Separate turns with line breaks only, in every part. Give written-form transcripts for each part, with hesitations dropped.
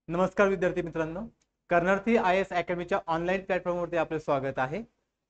नमस्कार विद्यार्थी मित्रांनो, कर्नार्थी IAS अकॅडमीच्या ऑनलाईन प्लॅटफॉर्मवरती आपले स्वागत आहे।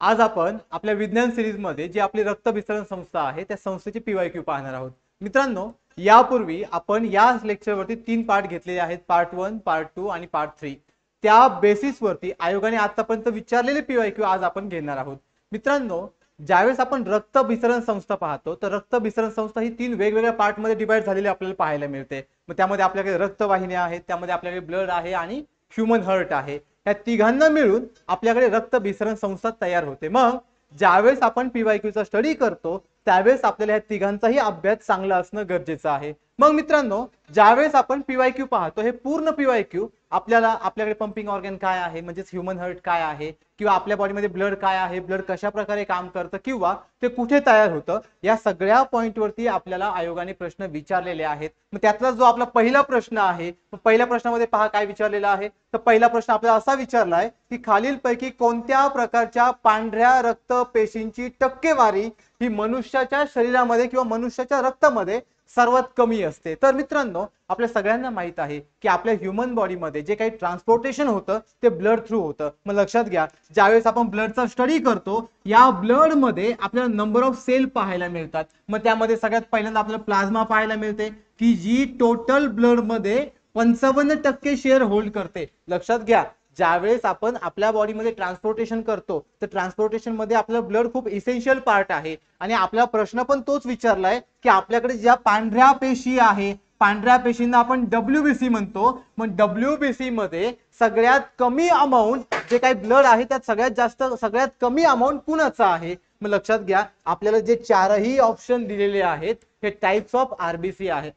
आज आपण आपल्या विज्ञान सिरीजमध्ये जी आपली रक्त विसरण संस्था आहे त्या संस्थेची PYQ पाहणार आहोत। मित्रांनो, यापूर्वी आपण या लेक्चरवरती 3 पार्ट घेतलेले आहेत, पार्ट 1, पार्ट 2 आणि पार्ट 3। त्या बेसिसवरती आयोगाने आतापर्यंत विचारलेले PYQ आज आपण घेणार आहोत। मित्रांनो, ज्यावेळेस आपण रक्त विसरण संस्था पाहतो तर रक्त विसरण संस्था ही 3 वेगवेगळ्या पार्ट मध्ये डिवाइड झालेली आपल्याला पाहायला मिळते। मग त्यामध्ये आपल्याकडे रक्तवाहिन्या आहेत, त्यामध्ये आपल्याकडे ब्लड आहे आणि ह्यूमन हार्ट आहे। या तिघांना मिळून आपल्याकडे रक्त विसरण संस्था तयार होते। मग ज्यावेळेस आपण PYQ चा स्टडी करतो त्यावेळेस आपल्याला या तिघांचाही अभ्यास चांगला असणं गरजेचं आहे। मग मित्रांनो, ज्यावेळेस आपण PYQ पाहतो हे पूर्ण PYQ आपल्याला आपल्याकडे पंपिंग ऑर्गन काय आहे म्हणजे ह्यूमन हार्ट काय आहे किंवा आपल्या बॉडीमध्ये ब्लड काय आहे, ब्लड कशा प्रकारे काम करतं किंवा ते कुठे तयार होतं, या सगळ्या पॉइंट वरती आपल्याला आयोगाने प्रश्न विचारलेले आहेत। मग त्यातला जो आपला पहिला प्रश्न आहे, पहिल्या प्रश्नामध्ये पहा काय विचारलेला आहे। तर पहिला प्रश्न आपल्याला असा विचारला आहे की खालीलपैकी कोणत्या प्रकारच्या पांढऱ्या रक्त पेशींची टक्केवारी ही मनुष्याच्या शरीरामध्ये किंवा मनुष्याच्या रक्तामध्ये सर्वात कमी असते। तर मित्रांनो, आपल्या सगळ्यांना माहित आहे की आपल्या ह्यूमन बॉडीमध्ये जे काही ट्रान्सपोर्टेशन होतं ते ब्लड थ्रू होतं। मग लक्षात घ्या, ज्यावेळेस आपण ब्लडचा स्टडी करतो या ब्लड मध्ये आपल्याला नंबर ऑफ सेल पाहायला मिळतात। मग त्यामध्ये सगळ्यात पहिल्यांदा आपल्याला प्लाझ्मा पाहायला मिळते की जी टोटल ब्लड मध्ये 55% शेअर होल्ड करते। लक्षात घ्या, ज्यावेळेस आपण आपल्या बॉडीमध्ये ट्रान्सपोर्टेशन करतो तर ट्रान्सपोर्टेशन मध्ये आपलं ब्लड खूप इसेन्शियल पार्ट आहे आणि आपला प्रश्न पण तोच विचारलाय की आपल्याकडे ज्या पांढऱ्या पेशी आहे, पांढऱ्या पेशींना आपण WBC म्हणतो। मग WBC मध्ये सगळ्यात कमी अमाउंट जे काही ब्लड आहे त्यात सगळ्यात कमी अमाउंट कुणाचा आहे। मग लक्षात घ्या, आपल्याला जे चारही ऑप्शन दिलेले आहेत हे टाइप्स ऑफ RBC आहे,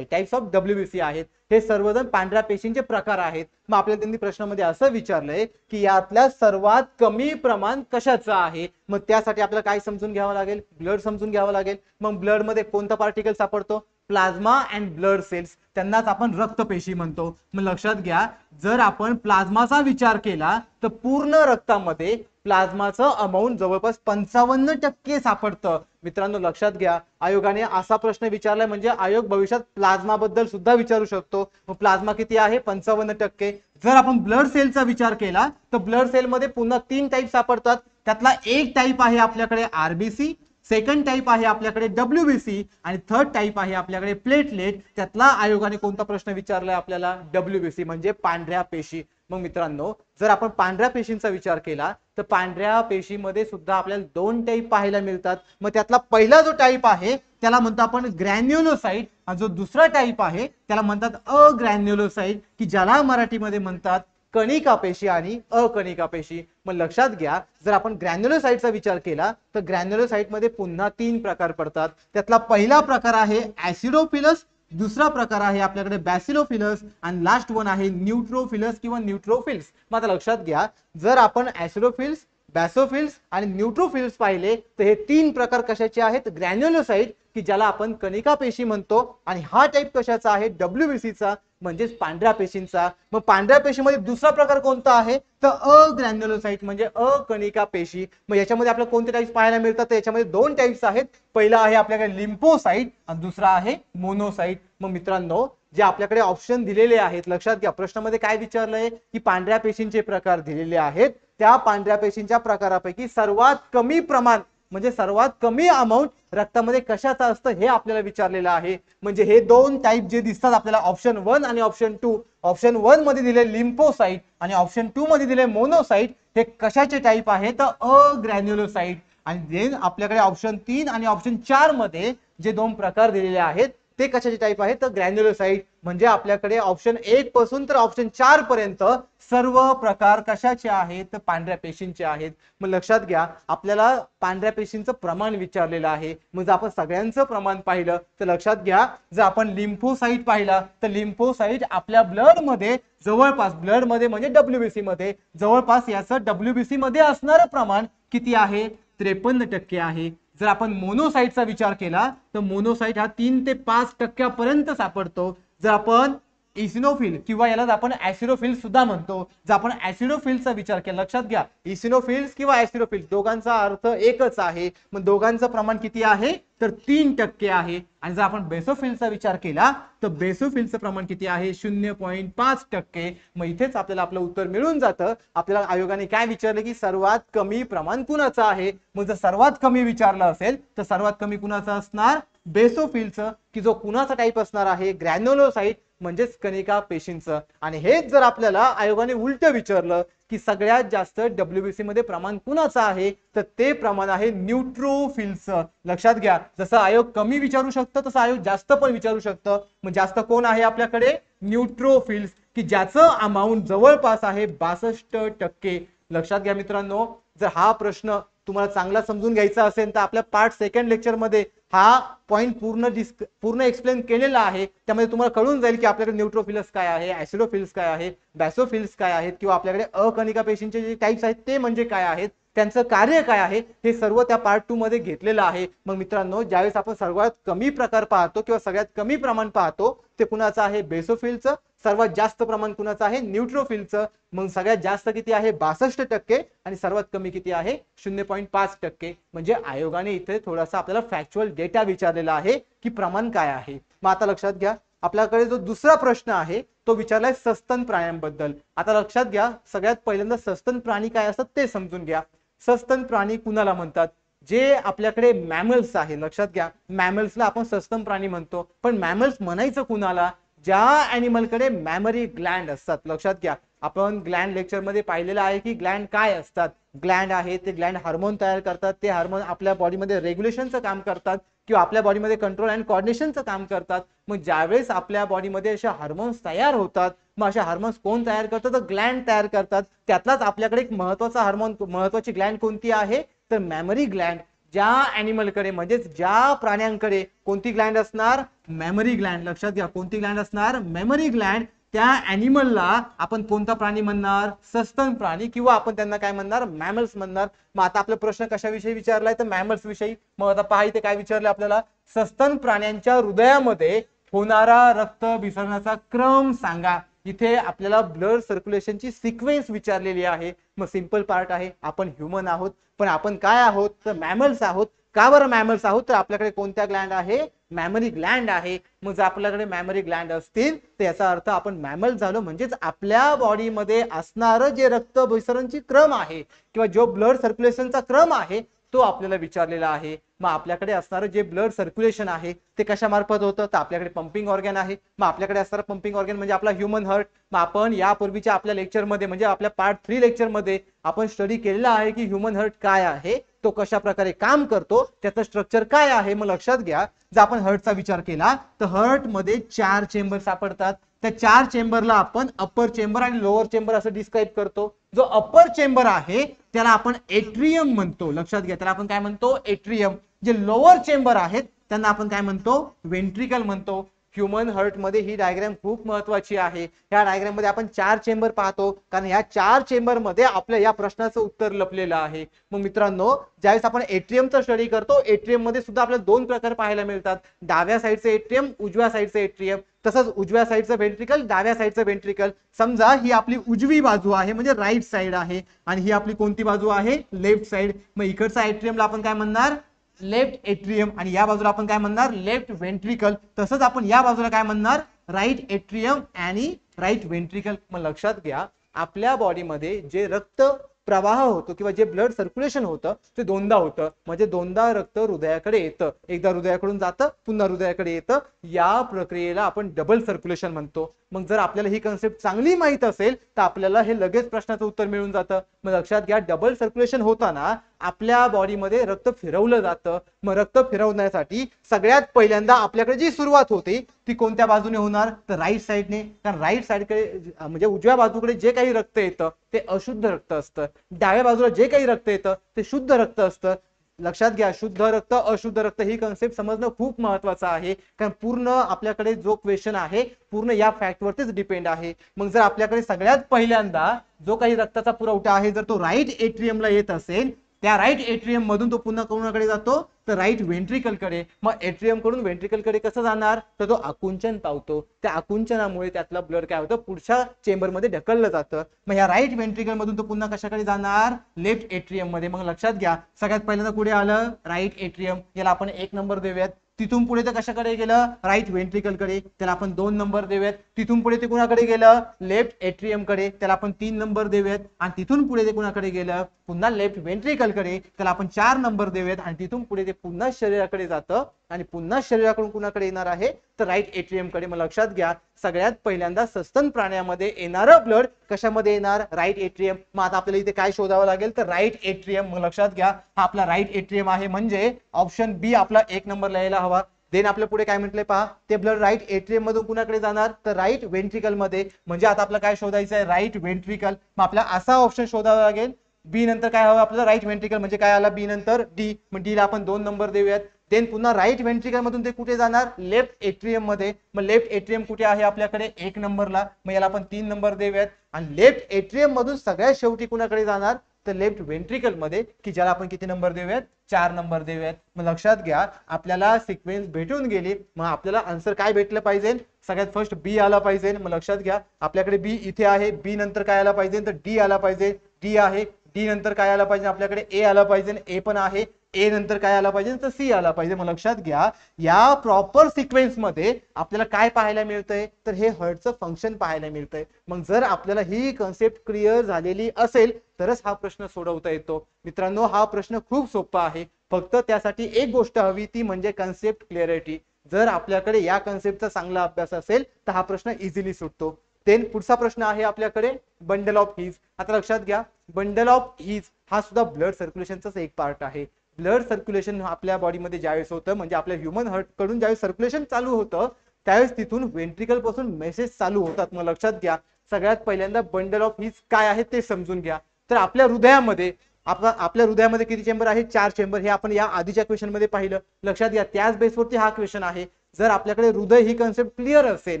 टाइप्स ऑफ WBC आहेत। हे सर्वजण पांढऱ्या पेशींचे प्रकार आहेत। मग आपल्याला त्यांनी प्रश्नामध्ये असं विचारलंय की यातल्या सर्वात कमी प्रमाण कशाचं आहे। मग त्यासाठी आपल्याला काय समजून घ्यावं लागेल, ब्लड समजून घ्यावं लागेल। मग ब्लड मध्ये कोणता पार्टिकल सापडतो, प्लाझ्मा अँड ब्लड सेल्स, त्यांनाच आपण रक्तपेशी म्हणतो। मग लक्षात घ्या, जर आपण प्लाझ्माचा विचार केला तर पूर्ण रक्तामध्ये प्लाझ्माचं अमाउंट जवळपास 55% सापडतं। मित्रांनो लक्षात घ्या, आयोगाने असा प्रश्न विचारलाय म्हणजे आयोग भविष्यात प्लाझ्मा बद्दल सुद्धा विचारू शकतो। मग प्लाझ्मा किती आहे, 55%। जर आपण ब्लड सेलचा विचार केला तर ब्लड सेल मध्ये पुन्हा 3 टाइप सापडतात। त्यातला एक टाइप आहे आपल्याकडे RBC, सेकंड टाइप आहे आपल्याकडे WBC आणि थर्ड टाइप आहे आपल्याकडे प्लेटलेट। त्यातला आयोगाने कोणता प्रश्न विचारलाय आपल्याला, WBC म्हणजे पांढऱ्या पेशी। मग मित्रांनो, जर आपण पांढऱ्या पेशींचा विचार केला तर पांढऱ्या पेशीमध्ये सुद्धा आपल्याला 2 टाइप पाहायला मिळतात। मग त्यातला पहिला जो टाइप आहे त्याला म्हणतो आपण ग्रॅन्युलोसाइट आणि जो दुसरा टाइप आहे त्याला म्हणतात अग्रॅन्युलोसाइट, की ज्याला मराठीमध्ये म्हणतात कणिका पेशी आणि अकणिका पेशी। मग लक्षात घ्या, जर आपण ग्रॅन्युलोसाइटचा विचार केला तर ग्रॅन्युलोसाइट मध्ये पुन्हा 3 प्रकार पडतात। त्यातला पहिला प्रकार आहे ऍसिडोफिलस, दुसरा प्रकार आहे आपल्याकडे बॅसिलोफिलस आणि लास्ट वन आहे न्यूट्रोफिलस किंवा न्यूट्रोफिल्स। मग आता लक्षात घ्या, जर आपण ऍसिडोफिल्स, बॅसोफिल्स आणि न्यूट्रोफिल्स पाहिले तर हे 3 प्रकार कशाचे आहेत, ग्रॅन्युलोसाइट की ज्याला आपण कणिका पेशी म्हणतो, आणि हा टाइप कशाचा आहे, WBC चा म्हणजे पांढऱ्या पेशींचा। मग पांढऱ्या पेशीमध्ये दुसरा प्रकार कोणता आहे तर अग्रॅन्युलोसाइट म्हणजे अकणिका पेशी। मग याच्यामध्ये आपल्याला कोणते टाइप्स पाहायला मिळतात, तर याच्यामध्ये 2 टाइप्स आहेत। पहिला आहे आपल्याकडे लिम्फोसाइट आणि दुसरा आहे मोनोसाइट। मग मित्रांनो, जे आपल्याकडे ऑप्शन दिलेले आहेत, लक्षात घ्या प्रश्नामध्ये काय विचारलंय की पांढऱ्या पेशींचे प्रकार दिलेले आहेत, त्या पांढऱ्या पेशींच्या प्रकारापैकी सर्वात कमी प्रमाण म्हणजे सर्वात कमी अमाउंट रक्तामध्ये कशाचं असतं हे आपल्याला विचारलेलं आहे। म्हणजे हे 2 टाइप जे दिसतात आपल्याला ऑप्शन 1 आणि ऑप्शन 2, ऑप्शन 1 मध्ये दिले लिम्फोसाइट आणि ऑप्शन 2 मध्ये दिले मोनोसाइट, हे कशाचे टाइप आहे तर अग्रॅन्युलोसाइट। आणि जे आपल्याकडे ऑप्शन 3 आणि ऑप्शन 4 मध्ये जे 2 प्रकार दिलेले आहेत ते कशाचे टाइप आहेत तर ग्रॅन्युलोसाइट। म्हणजे आपल्याकडे ऑप्शन 1 पासून तर ऑप्शन 4 पर्यंत सर्व प्रकार कशाचे आहेत तर पांढऱ्या पेशींचे आहेत। मग लक्षात घ्या, आपल्याला पांढऱ्या पेशींचं प्रमाण विचारलेलं आहे। मग जर आपण सगळ्यांचं प्रमाण पाहिलं तर लक्षात घ्या, जर आपण लिम्फोसाइट पाहिला तर लिम्फोसाइट आपल्या ब्लड मध्ये जवळपास, ब्लड मध्ये म्हणजे WBC मध्ये जवळपास याचं WBC मध्ये असणारं प्रमाण किती आहे, 53% आहे। जर आपण मोनोसाइटचा विचार केला तर मोनोसाइट हा 3 ते 5% सापडतो। जर आपण इसिनोफिल किंवा याला आपण ऍसिडोफिल सुद्धा म्हणतो. जर आपण ऍसिडोफिलचा विचार केला, लक्षात घ्या इसिनोफिल्स किंवा ऍसिडोफिल्स दोघांचा अर्थ एकच आहे. मग दोघांचं प्रमाण किती आहे तर 3% आहे. आणि जर आपण बेसोफिलचा विचार केला तर बेसोफिलचं प्रमाण किती आहे 0.5%. मग इथेच आपल्याला आपलं उत्तर मिळून जातं. आपल्याला आयोगाने काय विचारलं की सर्वात कमी प्रमाण कुणाचं आहे. मग जर सर्वात कमी विचारलं असेल तर सर्वात कमी कुणाचं असणार बेसोफिलचं, की जो कुणाचा टाईप असणार आहे ग्रॅन्युलोसाइट म्हणजेच कणिका पेशींचं. आणि हेच जर आपल्याला आयोगाने उलट विचारलं की सगळ्यात जास्त डब्ल्यूबीसी मध्ये प्रमाण कुणाचं आहे तर ते प्रमाण आहे न्यूट्रोफिलचं. लक्षात घ्या जसं आयोग कमी विचारू शकतं तसं आयोग जास्त पण विचारू शकतं. मग जास्त कोण आहे आपल्याकडे न्यूट्रोफिल्स, की ज्याचं अमाऊंट जवळपास आहे 62%. लक्षात घ्या मित्रांनो, जर हा प्रश्न तुम्हाला चांगला समजून घ्यायचा असेल तर आपल्या पार्ट सेकंड लेक्चर मध्ये हा पॉइंट पूर्ण एक्सप्लेन केलेला आहे. त्यामध्ये तुम्हाला कळून जाईल की आपल्याकडे न्यूट्रोफिल्स काय आहे, ऍसिडोफिल्स काय आहे, बॅसोफिल्स काय आहेत, किंवा आपल्याकडे अकणिका पेशींचे जे टाइप्स आहेत ते म्हणजे काय आहेत, त्यांचं कार्य काय आहे, हे सर्व त्या पार्ट 2 मध्ये घेतलेलं आहे. मग मित्रांनो ज्यावेळेस आपण सर्वात कमी प्रकार पाहतो किंवा सगळ्यात कमी प्रमाण पाहतो ते कुणाचं आहे बेसोफिलचं, सर्वात जास्त प्रमाण कुणाचं आहे न्यूट्रोफिलचं. मग सगळ्यात जास्त किती आहे 62% आणि सर्वात कमी किती आहे 0.5%. म्हणजे आयोगाने इथे थोडासा आपल्याला फॅक्च्युअल डेटा विचारलेला आहे की प्रमाण काय आहे. मग आता लक्षात घ्या आपल्याकडे जो दुसरा प्रश्न आहे तो विचारलाय सस्तन प्राण्यांबद्दल. आता लक्षात घ्या सगळ्यात पहिल्यांदा सस्तन प्राणी काय असतात ते समजून घ्या. सस्तन प्राणी कुणाला म्हणतात, जे आपल्याकडे मॅमल्स आहे. लक्षात घ्या मॅमल्सला आपण सस्तन प्राणी म्हणतो, पण मॅमल्स म्हणायचं कुणाला ज्या ॲनिमलकडे मॅमरी ग्लँड असतात. लक्षात घ्या आपण ग्लँड लेक्चर मध्ये पाहिलेलं आहे की ग्लँड काय असतात. ग्लँड आहे ते ग्लँड हार्मोन तयार करतात, ते हार्मोन आपल्या बॉडीमध्ये रेग्युलेशनचं काम करतात किंवा आपल्या बॉडीमध्ये कंट्रोल अँड कोऑर्डिनेशनचं काम करतात. मग ज्यावेळेस आपल्या बॉडीमध्ये अशा हार्मोन्स तयार होतात, मग अशा हार्मोन्स कोण तयार करतात तर ग्लँड तयार करतात. त्यातलाच आपल्याकडे एक महत्वाचा हार्मोन महत्वाची ग्लँड कोणती आहे तर मॅमरी ग्लँड. ज्या ॲनिमलकडे म्हणजेच ज्या प्राण्यांकडे कोणती ग्लँड असणार मेमरी ग्लँड. लक्षात घ्या कोणती ग्लँड असणार मेमरी ग्लँड. त्या ॲनिमलला आपण कोणता प्राणी म्हणणार सस्तन प्राणी, किंवा आपण त्यांना काय म्हणणार मॅमल्स म्हणणार. मग आता आपला प्रश्न कशाविषयी विचारलाय तर मॅमल्स विषयी. मग आता पहा इथे काय विचारलं आपल्याला, सस्तन प्राण्यांच्या हृदयामध्ये होणारा रक्त विसरण्याचा क्रम सांगा. इथे आपल्याला ब्लड सर्क्युलेशनची सिक्वेन्स विचारलेली आहे. मग सिंपल पार्ट आहे, आपण ह्युमन आहोत पण आपण काय आहोत तर मॅमल्स आहोत. का बरं मॅमल्स आहोत तर आपल्याकडे कोणत्या ग्लँड आहे मॅमरी ग्लँड आहे. मग जर आपल्याकडे मॅमरी ग्लँड असतील तर याचा अर्थ आपण मॅमल झालो. म्हणजेच आपल्या बॉडीमध्ये असणारं जे रक्त विसरणची क्रम आहे किंवा जो ब्लड सर्क्युलेशनचा क्रम आहे तो आपल्याला विचारलेला आहे. मग आपल्याकडे असणारं जे ब्लड सर्क्युलेशन आहे ते कशा मार्फत होतं तर आपल्याकडे पंपिंग ऑर्गन आहे. मग आपल्याकडे असणारं पंपिंग ऑर्गन म्हणजे आपला ह्युमन हार्ट. मग आपण यापूर्वीच्या आपल्या लेक्चरमध्ये म्हणजे आपल्या पार्ट 3 लेक्चरमध्ये आपण स्टडी केलेला आहे की ह्युमन हार्ट काय आहे, तो कशा प्रकारे काम करतो, त्याचं स्ट्रक्चर काय आहे. मग लक्षात घ्या जर आपण हार्टचा विचार केला तर हार्ट मध्ये 4 चेंबर सापडतात. त्या 4 चेंबरला आपण अप्पर चेंबर आणि लोअर चेंबर असं डिस्क्राइब करतो. जो अप्पर चेंबर आहे त्याला आपण एट्रियम म्हणतो. लक्षात घ्या त्याला आपण काय म्हणतो एट्रियम. जे लोअर चेंबर आहेत त्यांना आपण काय म्हणतो वेंट्रिकल म्हणतो. ह्युमन हार्ट मध्ये ही डायग्राम खूप महत्वाची आहे. या डायग्राम मध्ये आपण 4 चेंबर पाहतो कारण या 4 चेंबर मध्ये आपल्या या प्रश्नाचं उत्तर लपलेलं आहे. मग मित्रांनो ज्यावेळेस आपण एट्रियमचा स्टडी करतो एट्रियम मध्ये सुद्धा आपल्याला 2 प्रकार पाहायला मिळतात. डाव्या साईडचं एट्रियम, उजव्या साईडचं एट्रियम. तसंच उजव्या साईडचं वेंट्रिकल, डाव्या साईडचं वेंट्रिकल. समजा ही आपली उजवी बाजू आहे म्हणजे राईट साईड आहे आणि ही आपली कोणती बाजू आहे लेफ्ट साईड. मग इकडचा एट्रियमला आपण काय म्हणणार लेफ्ट एट्रियम आणि या बाजूला आपण काय म्हणणार लेफ्ट वेंट्रिकल. तसंच आपण या बाजूला काय म्हणणार राईट एट्रियम आणि राईट वेंट्रिकल. मग लक्षात घ्या आपल्या बॉडीमध्ये जे रक्त प्रवाह होतो किंवा जे ब्लड सर्क्युलेशन होतं ते दोनदा होतं. म्हणजे दोनदा रक्त हृदयाकडे येतं, एकदा हृदयाकडून जातं पुन्हा हृदयाकडे येतं. या प्रक्रियेला आपण डबल सर्क्युलेशन म्हणतो. मग जर आपल्याला ही कन्सेप्ट चांगली माहित असेल तर आपल्याला हे लगेच प्रश्नाचं उत्तर मिळून जातं. मग लक्षात घ्या डबल सर्क्युलेशन होताना आपल्या बॉडीमध्ये रक्त फिरवलं जातं. मग रक्त फिरवण्यासाठी सगळ्यात पहिल्यांदा आपल्याकडे जी सुरुवात होते ती कोणत्या बाजूने होणार तर राईट साईडने. कारण राईट साईडकडे म्हणजे उजव्या बाजूकडे जे काही रक्त येतं ते अशुद्ध रक्त असतं, डाव्या बाजूला जे काही रक्त येतं ते शुद्ध रक्त असतं. लक्षात घ्या शुद्ध रक्त अशुद्ध रक्त ही कन्सेप्ट समजणं खूप महत्वाचं आहे कारण पूर्ण आपल्याकडे जो क्वेश्चन आहे पूर्ण या फॅक्ट वरतीच डिपेंड आहे. मग जर आपल्याकडे सगळ्यात पहिल्यांदा जो काही रक्ताचा पुरवठा आहे जर तो राईट एट्रियमला येत असेल त्या राईट एट्रियम मधून तो पुन्हा कोणाकडे जातो तर राईट व्हेंट्रिकल कडे. मग एट्रियम कडून व्हेंट्रिकल कडे कसं जाणार तर तो आकुंचन पावतो. त्या आकुंचनामुळे त्यातला ब्लड काय होतं पुढच्या चेंबर मध्ये ढकललं जातं. मग या राईट व्हेंट्रिकल मधून तो पुन्हा कशाकडे जाणार लेफ्ट एट्रियम मध्ये. मग लक्षात घ्या सगळ्यात पहिल्यांदा कुठे आलं राईट एट्रियम, याला आपण 1 नंबर देऊयात. तिथून पुढे ते कशाकडे गेलं राईट व्हेंट्रिकल कडे, त्याला आपण 2 नंबर देऊयात. तिथून पुढे ते कुणाकडे गेलं लेफ्ट एट्रियम कडे, त्याला आपण 3 नंबर देऊयात. आणि तिथून पुढे ते कुणाकडे गेलं पुन्हा लेफ्ट व्हेंट्रिकल कडे, त्याला आपण 4 नंबर देऊयात. आणि तिथून पुढे ते पुन्हा शरीराकडे जातं आणि पुन्हा शरीराकडून कुणाकडे येणार आहे तर राईट एट्रियम कडे. मग लक्षात घ्या सगळ्यात पहिल्यांदा सस्तन प्राण्यामध्ये येणारं ब्लड कशामध्ये येणार राईट एट्रियम. मग आता आपल्याला इथे काय शोधावं लागेल तर राईट एट्रियम. मग लक्षात घ्या हा आपला राईट एट्रियम आहे म्हणजे ऑप्शन बी आपला 1 नंबर लिहायला हवा. देन आपल्या पुढे काय म्हटलंय पहा ते ब्लड राईट एट्रियम मधून कुणाकडे जाणार तर राईट व्हेंट्रिकल मध्ये. म्हणजे आता आपल्याला काय शोधायचं आहे राईट व्हेंट्रिकल. मग आपल्याला असा ऑप्शन शोधावा लागेल बी नंतर काय हवं आपल्याला राईट व्हेंट्रिकल म्हणजे काय आला बी नंतर डी. मग डी ला आपण 2 नंबर देऊयात. देन पुन्हा राईट व्हेंट्रिकल मधून ते कुठे जाणार लेफ्ट एट्रियम मध्ये. मग लेफ्ट एट्रियम कुठे आहे आपल्याकडे 1 नंबरला, मग याला आपण 3 नंबर देऊयात. आणि लेफ्ट एट्रियम मधून सगळ्यात शेवटी कुणाकडे जाणार तर लेफ्ट व्हेंट्रिकल मध्ये, की ज्याला आपण किती नंबर देऊयात 4 नंबर देऊयात. मग लक्षात घ्या आपल्याला सिक्वेन्स भेटून गेली. मग आपल्याला आन्सर काय भेटलं पाहिजे सगळ्यात फर्स्ट बी आला पाहिजे. मग लक्षात घ्या आपल्याकडे बी इथे आहे, बी नंतर काय आला पाहिजे तर डी आला पाहिजे, डी आहे. डी नंतर काय आला पाहिजे आपल्याकडे ए आला पाहिजे, ए पण आहे. ए नंतर काय आला पाहिजे तर सी आला पाहिजे. मग लक्षात घ्या या प्रॉपर सिक्वेन्स मध्ये आपल्याला काय पाहायला मिळतंय तर हे हर्टचं फंक्शन पाहायला मिळतंय. मग जर आपल्याला ही कन्सेप्ट क्लिअर झालेली असेल तरच हा प्रश्न सोडवता येतो. मित्रांनो हा प्रश्न खूप सोपा आहे, फक्त त्यासाठी एक गोष्ट हवी ती म्हणजे कन्सेप्ट क्लिअरिटी. जर आपल्याकडे या कन्सेप्टचा चांगला अभ्यास असेल तर हा प्रश्न इझिली सुटतो. देन पुढचा प्रश्न आहे आपल्याकडे बंडल ऑफ हीज. आता लक्षात घ्या बंडल ऑफ हीज हा सुद्धा ब्लड सर्क्युलेशनचाच एक पार्ट आहे. ब्लड सर्क्युलेशन आपल्या बॉडीमध्ये ज्यावेळेस होतं म्हणजे आपल्या ह्युमन हार्ट कडून ज्यावेळेस सर्क्युलेशन चालू होतं त्यावेळेस तिथून व्हेंट्रिकल पासून मेसेज चालू होतात. मग लक्षात घ्या सगळ्यात पहिल्यांदा बंडल ऑफ हीज काय आहे ते समजून घ्या. तर आपल्या हृदयामध्ये किती चेंबर आहे 4 चेंबर. हे आपण या आधीच्या क्वेश्चन मध्ये पाहिलं. लक्षात घ्या त्याच बेसवरती हा क्वेश्चन आहे. जर आपल्याकडे हृदय ही कन्सेप्ट क्लिअर असेल,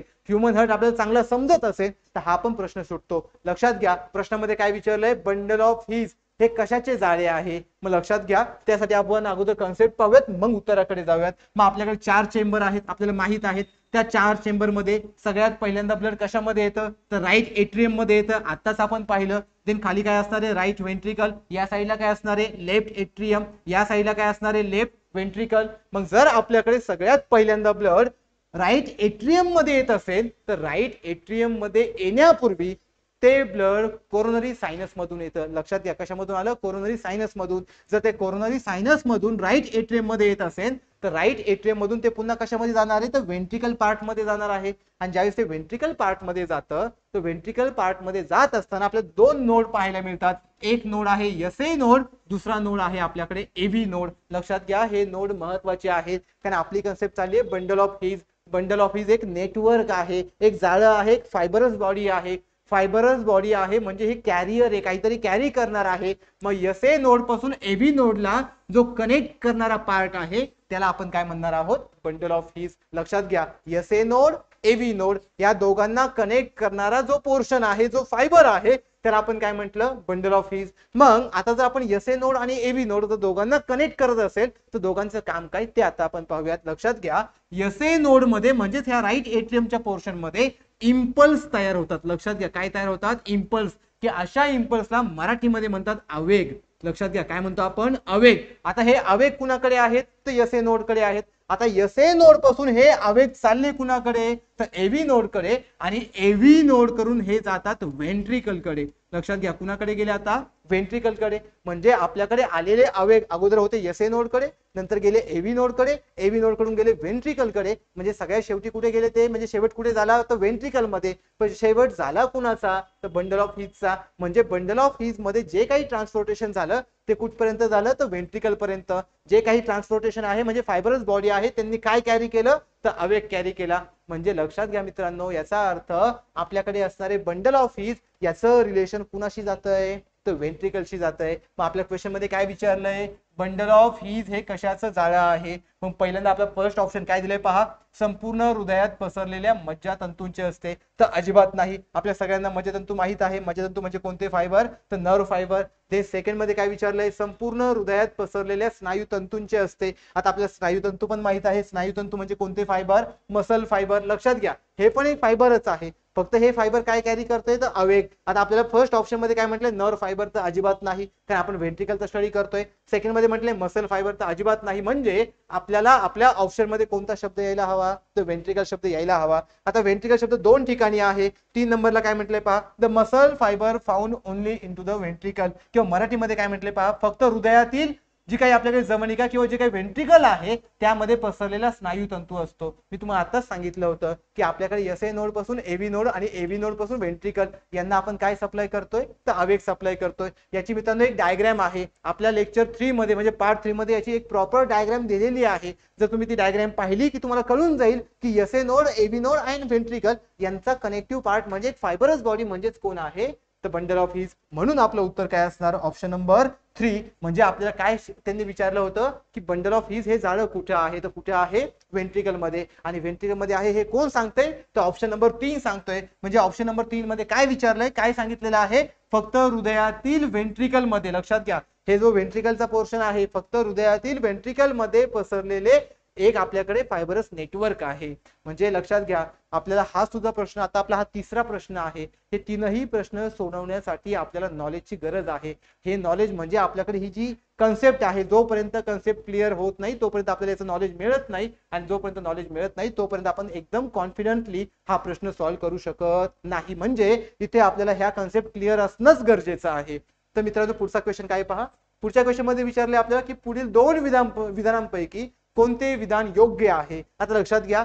ह्युमन हार्ट आपल्याला चांगला समजत असेल तर हा पण प्रश्न सुटतो. लक्षात घ्या प्रश्नामध्ये काय विचारलंय बंडल ऑफ हीज हे कशाचे जाळे आहे. मग लक्षात घ्या त्यासाठी आपण अगोदर कन्सेप्ट पाहूयात मग उत्तराकडे जाऊयात. मग आपल्याकडे 4 चेंबर आहेत आपल्याला माहित आहेत. त्या 4 चेंबर मध्ये सगळ्यात पहिल्यांदा ब्लड कशामध्ये येतं तर राईट एट्रियम मध्ये येतं, आताच आपण पाहिलं. देन खाली काय असणार आहे राईट व्हेंट्रिकल, या साईडला काय असणार आहे लेफ्ट एट्रियम, या साईडला काय असणार आहे लेफ्ट व्हेंट्रिकल. मग जर आपल्याकडे सगळ्यात पहिल्यांदा ब्लड राईट एट्रियम मध्ये येत असेल तर राईट एट्रियम मध्ये येण्यापूर्वी ते ब्लड कोरोनरी सायनस मधून येतं. लक्षात घ्या कशामधून आलं कोरोनरी सायनस मधून. जर ते कोरोनरी सायनस मधून राईट एट्रियम मध्ये येत असेल तर राईट एट्रियम मधून ते पुन्हा कशामध्ये जाणार आहे तर व्हेंट्रिकल पार्ट मध्ये जाणार आहे. आणि ज्यावेळेस ते व्हेंट्रिकल पार्ट मध्ये जातं तर व्हेंट्रिकल पार्ट मध्ये जात असताना आपल्याला 2 नोड पाहायला मिळतात. एक नोड आहे एसए नोड, दुसरा नोड आहे आपल्याकडे एव्ही नोड. लक्षात घ्या हे नोड महत्वाचे आहेत कारण आपली कन्सेप्ट चालली आहे bundle of His. Bundle of His एक नेटवर्क आहे, एक जाळं आहे, एक फायबरस बॉडी आहे. फायबरस बॉडी आहे म्हणजे ही कॅरियर आहे, काहीतरी कॅरी करणार आहे. मग एसए नोड पासून एव्ही नोडला जो कनेक्ट करणारा पार्ट आहे त्याला आपण काय म्हणणार आहोत बंडल ऑफ हीज. लक्षात घ्या एसए नोड एव्ही नोड या दोघांना कनेक्ट करणारा जो पोर्शन आहे जो फायबर आहे त्याला आपण काय म्हटलं बंडल ऑफ हीज. मग आता जर आपण एसए नोड आणि एव्ही नोड जर दोघांना कनेक्ट करत असेल तर दोघांचं काम काय ते आता आपण पाहूयात. लक्षात घ्या एसए नोड मध्ये म्हणजेच ह्या राईट एट्रियमच्या पोर्शन मध्ये इम्पल्स तयार होतात. लक्षात घ्या काय तयार होतात इम्पल्स, की अशा इम्पल्सला मराठीमध्ये म्हणतात आवेग. लक्षात घ्या काय म्हणतो आपण आवेग. आता हे आवेग कुणाकडे आहेत तर एसए नोड कडे आहेत. आता एसए नोड पासून हे आवेग चालले कुणाकडे तर एव्ही नोड कडे आणि एव्ही नोड करून हे जातात व्हेंट्रिकल कडे. लक्षात घ्या कुणाकडे गेले आता व्हेंट्रिकल कडे. म्हणजे आपल्याकडे आलेले आवेग अगोदर होते एसए नोड कडे, नंतर गेले एव्ही नोड कडे, एव्ही नोड कडून गेले व्हेंट्रिकल कडे. म्हणजे सगळ्यात शेवटी कुठे गेले ते म्हणजे शेवट कुठे झाला तर व्हेंट्रिकल मध्ये. पण शेवट झाला कुणाचा तर बंडल ऑफ हीजचा. म्हणजे बंडल ऑफ हीज मध्ये जे काही ट्रान्सपोर्टेशन झालं ते कुठपर्यंत झालं तर व्हेंट्रिकल पर्यंत. जे काही ट्रान्सपोर्टेशन आहे म्हणजे फायबरस बॉडी आहे त्यांनी काय कॅरी केलं तर आवेग कॅरी केला. म्हणजे लक्षात घ्या मित्रांनो याचा अर्थ आपल्याकडे असणारे बंडल ऑफ हीज याचं रिलेशन कुणाशी जातंय तर व्हेंट्रिकलशी जात आहे. मग आपल्या क्वेश्चन मध्ये काय विचारलंय, बंडल ऑफ हीज हे कशाचं जाळं आहे. मग पहिल्यांदा आपला फर्स्ट ऑप्शन काय दिलंय पहा, संपूर्ण हृदयात पसरलेल्या मज्जातंतूंचे असते. तर अजिबात नाही. आपल्या सगळ्यांना मज्जातंतू माहित आहे. मज्जातंतू म्हणजे कोणते फायबर, तर नर्व फायबर. ते सेकंड मध्ये काय विचारलंय, संपूर्ण हृदयात पसरलेल्या स्नायुतंतूंचे असते. आता आपल्याला स्नायुतंतू पण माहित आहे. स्नायुतंतू म्हणजे कोणते फायबर, मसल फायबर. लक्षात घ्या हे पण एक फायबरच आहे, फक्त हे फायबर काय कॅरी करतोय, तर आवेग. आता आपल्याला फर्स्ट ऑप्शन मध्ये काय म्हटलंय, नर्व फायबर, तर अजिबात नाही, कारण आपण व्हेंट्रिकलचा स्टडी करतोय. सेकंड मध्ये म्हटलंय मसल फायबर, तर अजिबात नाही. म्हणजे आपल्याला आपल्या ऑप्शन मध्ये कोणता शब्द यायला हवा, तर व्हेंट्रिकल शब्द यायला हवा. आता व्हेंट्रिकल शब्द दोन ठिकाणी आहे. 3 नंबरला काय म्हटलंय पहा, the muscle fibre found only in to the ventricle, किंवा मराठीमध्ये काय म्हटलंय पहा, फक्त हृदयातील जी काही आपल्याकडे जमनिका किंवा जे काही व्हेंट्रिकल आहे त्यामध्ये पसरलेला स्नायुतंतू असतो. मी तुम्हाला आताच सांगितलं होतं की आपल्याकडे एसए नोड पासून एव्ही नोड आणि एव्ही नोड पासून व्हेंट्रिकल यांना आपण काय सप्लाय करतोय, तर आवेग सप्लाय करतोय. याची मित्रांनो एक डायग्राम आहे आपल्या लेक्चर 3 मध्ये, म्हणजे पार्ट 3 मध्ये याची एक प्रॉपर डायग्राम दिलेली आहे. जर तुम्ही ती डायग्राम पाहिली की तुम्हाला कळून जाईल की एसए नोड, एव्ही नोड आणि व्हेंट्रिकल यांचा कनेक्टिव्ह पार्ट म्हणजे फायबरस बॉडी म्हणजेच कोण आहे, तर बंडल ऑफ हीज. म्हणून आपलं उत्तर काय असणार, ऑप्शन नंबर 3. म्हणजे आपल्याला काय त्यांनी विचारलं होतं की बंडल ऑफ हीज हे जाळं कुठे आहे, तर कुठे आहे, व्हेंट्रिकल मध्ये. आणि व्हेंट्रिकल मध्ये आहे हे कोण सांगतंय, तर ऑप्शन नंबर 3 सांगतोय. म्हणजे ऑप्शन नंबर 3 मध्ये काय विचारलंय, काय सांगितलेलं आहे, फक्त हृदयातील व्हेंट्रिकल मध्ये. लक्षात घ्या हे जो व्हेंट्रिकलचा पोर्शन आहे फक्त हृदयातील व्हेंट्रिकल मध्ये पसरलेले एक आपल्याकडे फायबरस नेटवर्क आहे. म्हणजे लक्षात घ्या आपल्याला हा सुद्धा प्रश्न, आता आपला हा तिसरा प्रश्न आहे, हे तीनही प्रश्न सोडवण्यासाठी आपल्याला नॉलेजची गरज आहे. हे नॉलेज म्हणजे आपल्याकडे ही जी कन्सेप्ट आहे, जोपर्यंत कन्सेप्ट क्लिअर होत नाही तोपर्यंत आपल्याला याचं नॉलेज मिळत नाही, आणि जोपर्यंत नॉलेज मिळत नाही तोपर्यंत आपण एकदम कॉन्फिडंटली हा प्रश्न सॉल्व्ह करू शकत नाही. म्हणजे इथे आपल्याला ह्या कन्सेप्ट क्लिअर असणंच गरजेचं आहे. तर मित्रांनो पुढचा क्वेश्चन काय पहा, पुढच्या क्वेश्चन मध्ये विचारले आपल्याला की पुढील दोन विधानांपैकी कोणते विधान योग्य आहे. आता लक्षात घ्या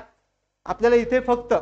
आपल्याला इथे फक्त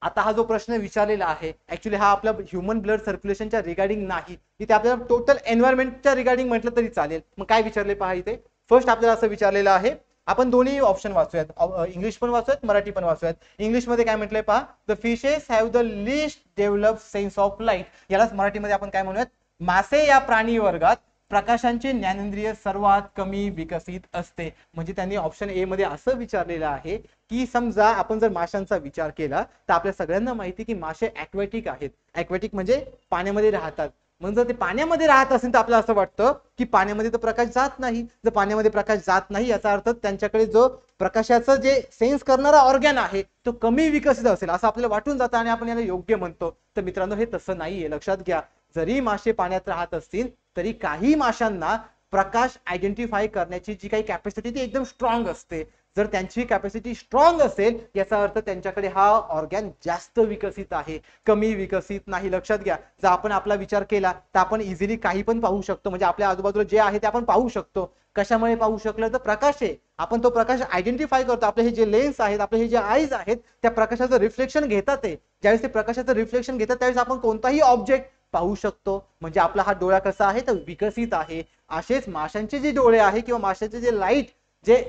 आता हा जो प्रश्न विचारलेला आहे ऍक्च्युली हा आपल्या ह्युमन ब्लड सर्क्युलेशनच्या रिगार्डिंग नाही, इथे आपल्याला टोटल एन्व्हायरमेंटच्या रिगार्डिंग म्हटलं तरी चालेल. मग काय विचारले पहा, इथे फर्स्ट आपल्याला असं विचारलेलं आहे, आपण दोन्ही ऑप्शन वाचूयात, इंग्लिश पण वाचूयात मराठी पण वाचूयात. इंग्लिश मध्ये काय म्हटलंय पहा, the fishes have the list develop sense of light. यालाच मराठीमध्ये आपण काय म्हणूयात, मासे या प्राणी वर्गात प्रकाशांचे ज्ञानेंद्रिय सर्वात कमी विकसित असते. म्हणजे त्यांनी ऑप्शन ए मध्ये असं विचारलेलं आहे की समजा आपण जर माशांचा विचार केला तर आपल्या सगळ्यांना माहिती की मासे ॲक्वॅटिक आहेत. ॲक्वॅटिक म्हणजे पाण्यामध्ये राहतात. मग जर ते पाण्यामध्ये राहत असेल तर आपल्याला असं वाटतं की पाण्यामध्ये तर प्रकाश जात नाही. जर पाण्यामध्ये प्रकाश जात नाही याचा अर्थ त्यांच्याकडे जो प्रकाशाचं जे सेन्स करणारा ऑर्गॅन आहे तो कमी विकसित असेल असं आपल्याला वाटून जातं आणि आपण याला योग्य म्हणतो. तर मित्रांनो हे तसं नाहीये. लक्षात घ्या जरी मासे पाण्यात राहत असतील तरी काही माशांना प्रकाश आयडेंटिफाय करण्याची जी काही कॅपॅसिटी ती एकदम स्ट्रॉंग असते. जर त्यांची कॅपॅसिटी स्ट्रॉंग असेल याचा अर्थ त्यांच्याकडे हा ऑर्गॅन जास्त विकसित आहे, कमी विकसित नाही. लक्षात घ्या जर आपण आपला विचार केला तर आपण इझिली काही पण पाहू शकतो. म्हणजे आपल्या आजूबाजूला जे आहे ते आपण पाहू शकतो. कशामुळे पाहू शकलं तर प्रकाश आहे. आपण तो प्रकाश आयडेंटिफाय करतो. आपले हे जे लेन्स आहेत, आपले हे जे आईज आहेत त्या प्रकाशाचं रिफ्लेक्शन घेतात. ते ज्यावेळेस ते प्रकाशाचं रिफ्लेक्शन घेतात त्यावेळेस आपण कोणताही ऑब्जेक्ट पाहू शकतो. म्हणजे आपला हा डोळा कसा आहे तर विकसित आहे. असेच माशांचे जे डोळे आहे किंवा माशाचे जे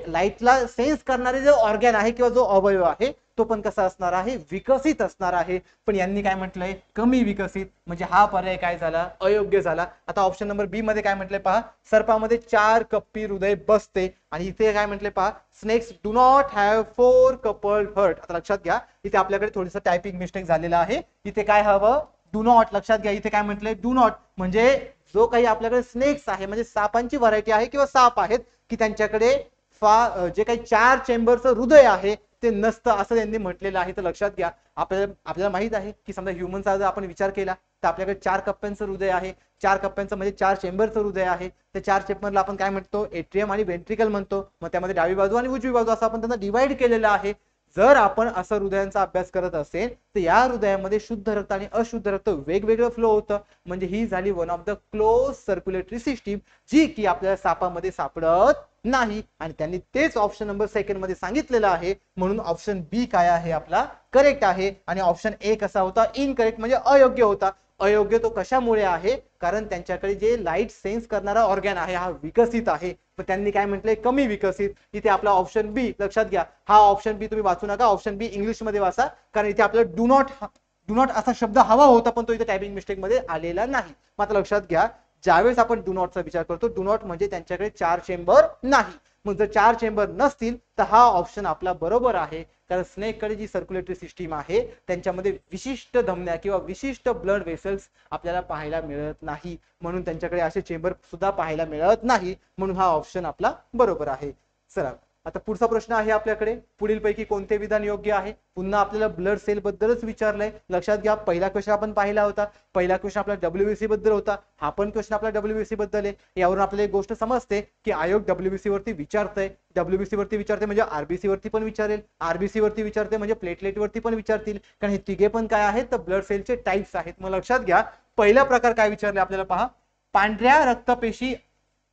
लाईटला सेन्स करणारे जे ऑर्गॅन आहे किंवा जो अवयव आहे तो पण कसा असणार आहे, विकसित असणार आहे. पण यांनी काय म्हटलंय, कमी विकसित. म्हणजे हा पर्याय काय झाला, अयोग्य झाला. आता ऑप्शन नंबर बी मध्ये काय म्हटलंय पहा, सर्पामध्ये 4 कप्पी हृदय बसते. आणि इथे काय म्हटलंय पहा, snakes do not have 4 coupled heart. आता लक्षात घ्या इथे आपल्याकडे थोडंसं टायपिंग मिस्टेक झालेला आहे. इथे काय हवं, डू नॉट. लक्षात घ्या इथे काय म्हटलंय, डू नॉट. म्हणजे जो काही आपल्याकडे स्नेक्स आहे म्हणजे सापांची व्हरायटी आहे किंवा साप आहेत की त्यांच्याकडे जे काही 4 चेंबरचं हृदय आहे ते नसतं असं त्यांनी म्हटलेलं आहे. तर लक्षात घ्या आपल्याला माहित आहे की समजा ह्युमनचा जर आपण विचार केला तर आपल्याकडे 4 कप्प्यांचं हृदय आहे. 4 कप्प्यांचं म्हणजे 4 चेंबरचं हृदय आहे. त्या 4 चेंबरला आपण काय म्हणतो, एट्रियम आणि व्हेंट्रिकल म्हणतो. मग त्यामध्ये डावी बाजू आणि उजवी बाजू असं आपण त्यांना डिवाइड केलेलं आहे. जर आपण असं हृदयांचा अभ्यास करत असेल तर या हृदयामध्ये शुद्ध रक्त आणि अशुद्ध रक्त वेगवेगळं फ्लो होतं. म्हणजे ही झाली one of the close circulatory system जी की आपल्याला सापामध्ये सापडत नाही. आणि त्यांनी तेच ऑप्शन नंबर सेकंड मध्ये सांगितलेलं आहे. म्हणून ऑप्शन बी काय आहे आपला, करेक्ट आहे. आणि ऑप्शन ए कसा होता, इनकरेक्ट म्हणजे अयोग्य होता. अयोग्य तो कशामुळे आहे, कारण त्यांच्याकडे जे लाईट सेन्स करणारा ऑर्गॅन आहे हा विकसित आहे. पण त्यांनी काय म्हटलंय, कमी विकसित. इथे आपला ऑप्शन बी, लक्षात घ्या हा ऑप्शन बी तुम्ही वाचू नका, ऑप्शन बी इंग्लिश मध्ये वाचा. कारण इथे आपल्याला डू नॉट असा शब्द हवा होता पण तो इथे टायपिंग मिस्टेक मध्ये आलेला नाही. मात्र लक्षात घ्या ज्यावेळेस आपण डू नॉटचा विचार करतो, डू नॉट म्हणजे त्यांच्याकडे 4 चेंबर नाही. मग जर 4 चेंबर नसतील तर हा ऑप्शन आपला बरोबर आहे, कारण स्नेककडे जी सर्क्युलेटरी सिस्टीम आहे त्यांच्यामध्ये विशिष्ट धमन्या किंवा विशिष्ट ब्लड वेसल्स आपल्याला पाहायला मिळत नाही, म्हणून त्यांच्याकडे असे चेंबर सुद्धा पाहायला मिळत नाही, म्हणून हा ऑप्शन आपला बरोबर आहे. चला आता पुढचा प्रश्न आहे आपल्याकडे, पुढील पैकी कोणते विधान योग्य आहे? पुन्हा आपल्याला ब्लड सेल बद्दलच विचारलंय. लक्षात घ्या, पहिला क्वेश्चन आपण पाहिला होता, पहिला क्वेश्चन आपला WBC बद्दल होता, हा पण क्वेश्चन आपला WBC बद्दल आहे. यावरून आपल्याला एक गोष्ट समजते की आयोग WBC वरती विचारतंय, WBC वरती विचारते म्हणजे RBC वरती पण विचारेल, RBC वरती विचारते म्हणजे प्लेटलेट वरती पण विचारतील, कारण हे तिघे पण काय आहेत तर ब्लड सेलचे टाइप्स आहेत. मग लक्षात घ्या, पहिला प्रकार काय विचारले आपल्याला पहा, पांढऱ्या रक्तपेशी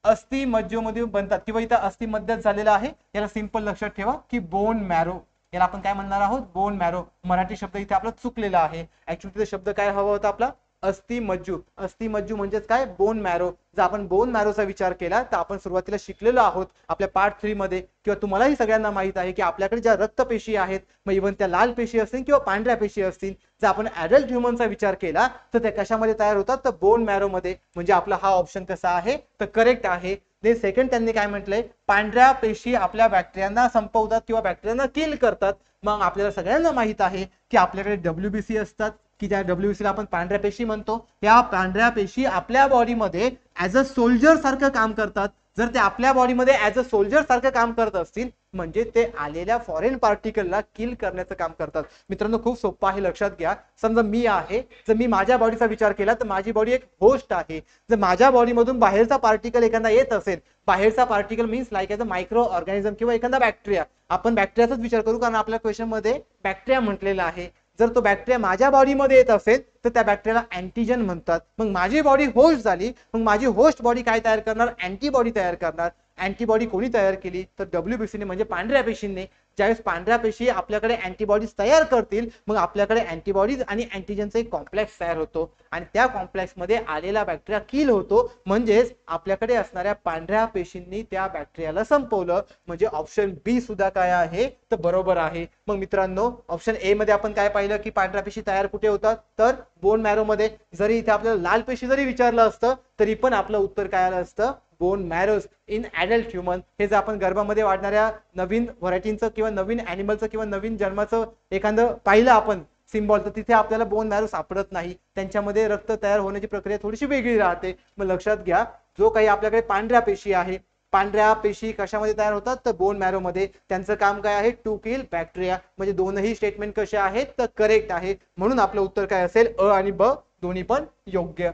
अस्थि मज्जेमध्ये बनतात किंवा इथं अस्थि मध्यात झालेला आहे, याला सिंपल लक्षात ठेवा की बोन मॅरो, याला आपण काय म्हणणार आहोत, बोन मॅरो. मराठी शब्द इथे आपला चुकलेला आहे, ऍक्च्युअली तिथे शब्द काय हवा होता आपला, अस्थि मज्जू. अस्थि मज्जू म्हणजेच काय, बोन मॅरो. जर आपण बोन मॅरोचा विचार केला तर आपण सुरुवातीला शिकलेलो आहोत आपल्या पार्ट 3 मध्ये, किंवा तुम्हालाही सगळ्यांना माहित आहे की आपल्याकडे ज्या रक्तपेशी आहेत, मग इव्हन त्या लाल पेशी असतील किंवा पांढऱ्या पेशी असतील, जर आपण ऍडल्ट ह्युमनचा विचार केला तर त्या कशामध्ये तयार होतात, तर बोन मॅरो मध्ये. म्हणजे आपला हा ऑप्शन कसा आहे तर करेक्ट आहे. ते सेकंड त्यांनी काय म्हटलंय, पांढऱ्या पेशी आपल्या बॅक्टेरियांना संपवतात किंवा बॅक्टेरियांना किल करतात. मग आपल्याला सगळ्यांना माहित आहे की आपल्याकडे WBC असतात, की ज्या WBC ला आपण पांढऱ्या पेशी म्हणतो. या पांढऱ्या पेशी आपल्या बॉडीमध्ये ऍज अ सोल्जर सारखं काम करतात. जर ते आपल्या बॉडीमध्ये ऍज अ सोल्जर सारखं काम करत असतील म्हणजे ते आलेल्या फॉरेन पार्टिकलला किल करण्याचं काम करतात. मित्रांनो खूप सोपं आहे, लक्षात घ्या. समजा मी आहे, जर मी माझ्या बॉडीचा विचार केला तर माझी बॉडी एक होस्ट आहे. जर माझ्या बॉडीमधून बाहेरचा पार्टिकल एखादा येत असेल, बाहेरचा particle means like as a micro organism किंवा एखादा बॅक्टेरिया, आपण बॅक्टेरियाचाच विचार करू कारण आपल्या क्वेश्चन मध्ये बॅक्टेरिया म्हटलेला आहे. जर तो बॅक्टेरिया माझ्या बॉडीमध्ये येत असेल तर त्या बॅक्टेरियाला अँटीजन म्हणतात. मग माझी बॉडी होस्ट झाली, मग माझी होस्ट बॉडी काय तयार करणार, अँटीबॉडी तयार करणार. अँटीबॉडी कोणी तयार केली तर WBC ने, म्हणजे पांढऱ्या पेशींनी. ज्यावेळेस पांढऱ्या पेशी आपल्याकडे अँटीबॉडीज तयार करतील मग आपल्याकडे अँटीबॉडीज आणि अँटीजनचा एक कॉम्प्लेक्स तयार होतो आणि त्या कॉम्प्लेक्स मध्ये आलेला बॅक्टेरिया किल होतो. म्हणजेच आपल्याकडे असणाऱ्या पांढऱ्या पेशींनी त्या बॅक्टेरियाला संपवलं. म्हणजे ऑप्शन बी सुद्धा काय आहे तर बरोबर आहे. मग मित्रांनो ऑप्शन ए मध्ये आपण काय पाहिलं की पांढऱ्या पेशी तयार कुठे होतात तर बोन मॅरो मध्ये. जरी इथे आपल्याला लाल पेशी जरी विचारलं असतं तरी पण आपलं उत्तर काय आलं असतं, बोन मॅरोज इन ऍडल्ट ह्युमन. हे जर आपण गर्भामध्ये वाढणाऱ्या नवीन व्हरायटीचं किंवा नवीन अॅनिमलचं किंवा नवीन जन्माचं एखादं पाहिलं आपण सिम्बॉल, तर तिथे आपल्याला बोन मॅरो सापडत नाही. त्यांच्यामध्ये रक्त तयार होण्याची प्रक्रिया थोडीशी वेगळी राहते. मग लक्षात घ्या, जो काही आपल्याकडे पांढऱ्या पेशी आहे, पांढऱ्या पेशी कशामध्ये तयार होतात तर बोन मॅरो मध्ये. त्यांचं काम काय आहे, टू किल बॅक्टेरिया. म्हणजे दोनही स्टेटमेंट कसे आहेत तर करेक्ट आहे. म्हणून आपलं उत्तर काय असेल, अ आणि ब दोन्ही पण योग्य.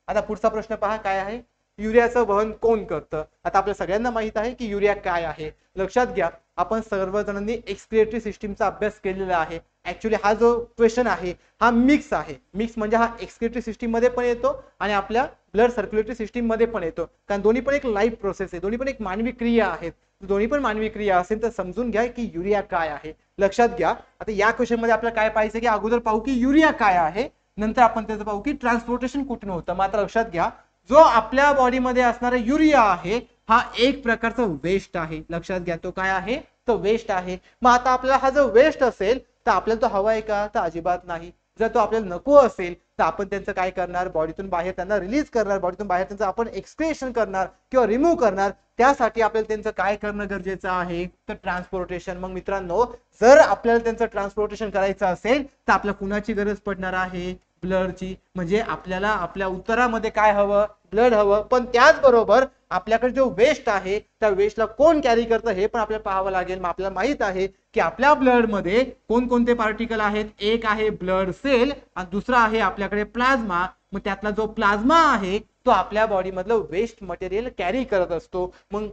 आता पुढचा प्रश्न पहा काय आहे, युरियाचं वहन कोण करतं? आता आपल्या सगळ्यांना माहित आहे की युरिया काय आहे. लक्षात घ्या, आपण सर्वजणांनी एक्सक्रिएटरी सिस्टीमचा अभ्यास केलेला आहे. ऍक्च्युअली हा जो क्वेश्चन आहे हा मिक्स आहे. मिक्स म्हणजे हा एक्सक्रिएटरी सिस्टीम मध्ये पण येतो आणि आपल्या ब्लड सर्क्युलेटरी सिस्टीम मध्ये पण येतो, कारण दोन्ही पण एक लाईफ प्रोसेस आहे, दोन्ही पण एक मानवी क्रिया आहेत. दोन्ही पण मानवी क्रिया असेल तर समजून घ्या की युरिया काय आहे. लक्षात घ्या, आता या क्वेश्चन मध्ये आपल्याला काय पाहायचं की अगोदर पाहू की युरिया काय आहे, नंतर आपण त्याचं पाहू की ट्रान्सपोर्टेशन कुठून होतं. मात्र लक्षात घ्या, जो आपल्या बॉडीमध्ये असणारा युरिया आहे हा एक प्रकारचा वेस्ट आहे. लक्षात घ्या, तो काय आहे तो वेस्ट आहे. मग आता आपल्याला हा जो वेस्ट असेल तर आपल्याला तो हवा आहे का तर अजिबात नाही. जर तो आपल्याला नको असेल तर आपण त्यांचं काय करणार, बॉडीतून बाहेर त्यांना रिलीज करणार, बॉडीतून बाहेर त्यांचं आपण एक्सक्रिएशन करणार किंवा रिमूव्ह करणार. त्यासाठी आपल्याला त्यांचं काय करणं गरजेचं आहे तर ट्रान्सपोर्टेशन. मग मित्रांनो, जर आपल्याला त्यांचं ट्रान्सपोर्टेशन करायचं असेल तर आपल्याला कुणाची गरज पडणार आहे, ब्लडची. म्हणजे आपल्याला आपल्या उत्तरामध्ये काय हवं, ब्लड हवं. पण त्याचबरोबर आपल्याकडे जो वेस्ट आहे त्या वेस्टला कोण कॅरी करतं हे पण आपल्याला पाहावं लागेल. मग आपल्याला माहित आहे की आपल्या ब्लड मध्ये कोणकोणते पार्टिकल आहेत, एक आहे ब्लड सेल आणि दुसरा आहे आपल्याकडे प्लाझ्मा. मग त्यातला जो प्लाझ्मा आहे तो आपल्या बॉडी मधलं वेस्ट मटेरियल कॅरी करत असतो. मग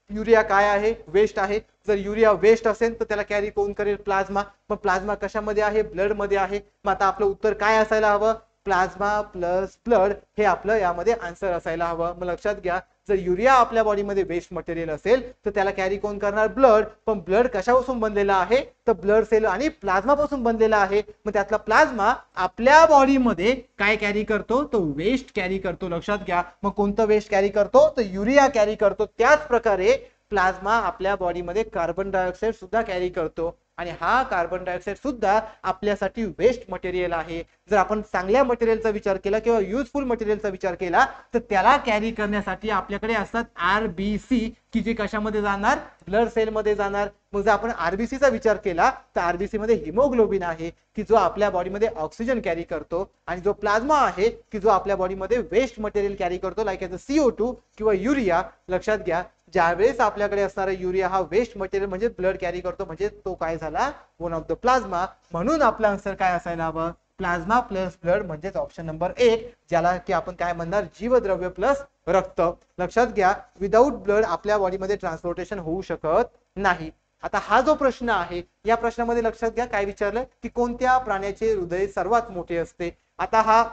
युरिया काय आहे, वेस्ट आहे. जर युरिया वेस्ट असेल तर त्याला कॅरी कोण करेल, प्लाझ्मा. मग प्लाझ्मा कशामध्ये आहे, ब्लड मध्ये आहे. मग आता आपलं उत्तर काय असायला हवं, प्लाझ्मा प्लस ब्लड हे आपलं यामध्ये आन्सर असायला हवं. मग लक्षात घ्या, जर युरिया आपल्या बॉडीमध्ये वेस्ट मटेरियल असेल तर त्याला कॅरी कोण करणार, ब्लड. पण ब्लड कशापासून बनलेला आहे तर ब्लड सेल आणि प्लाझ्मा पासून बनलेला आहे. मग त्यातला प्लाझ्मा आपल्या बॉडीमध्ये काय कॅरी करतो, तो वेस्ट कॅरी करतो. लक्षात घ्या, मग कोणतं वेस्ट कॅरी करतो तर युरिया कॅरी करतो. त्याच प्रकारे प्लाझ्मा आपल्या बॉडीमध्ये कार्बन डायऑक्साइड सुद्धा कॅरी करतो. आणि हा कार्बन डायऑक्साईड सुद्धा आपल्यासाठी वेस्ट मटेरियल आहे. जर आपण चांगल्या मटेरियलचा विचार केला किंवा युजफुल मटेरियलचा विचार केला तर त्याला कॅरी करण्यासाठी आपल्याकडे असतात आरबीसी, की जे कशामध्ये जाणार, ब्लड सेल मध्ये जाणार. मग जर आपण आरबीसीचा विचार केला तर आरबीसी मध्ये हिमोग्लोबिन आहे की जो आपल्या बॉडीमध्ये ऑक्सिजन कॅरी करतो, आणि जो प्लाझ्मा आहे की जो आपल्या बॉडीमध्ये वेस्ट मटेरियल कॅरी करतो, लाईक एज CO2 किंवा युरिया. लक्षात घ्या, ज्यावेळेस आपल्याकडे असणारा युरिया हा वेस्ट मटेरियल म्हणजे ब्लड कॅरी करतो, म्हणजे तो काय झाला, वन ऑफ द प्लाझ्मा. म्हणून आपला आन्सर काय असायला हवं, प्लाझ्मा प्लस ब्लड, म्हणजेच ऑप्शन नंबर 1, ज्याला की आपण काय म्हणणार, जीवद्रव्य प्लस रक्त. लक्षात घ्या, विदाऊट ब्लड आपल्या बॉडीमध्ये ट्रान्सपोर्टेशन होऊ शकत नाही. आता हा जो प्रश्न आहे, या प्रश्नामध्ये लक्षात घ्या काय विचारलं की कोणत्या प्राण्याचे हृदय सर्वात मोठे असते. आता हा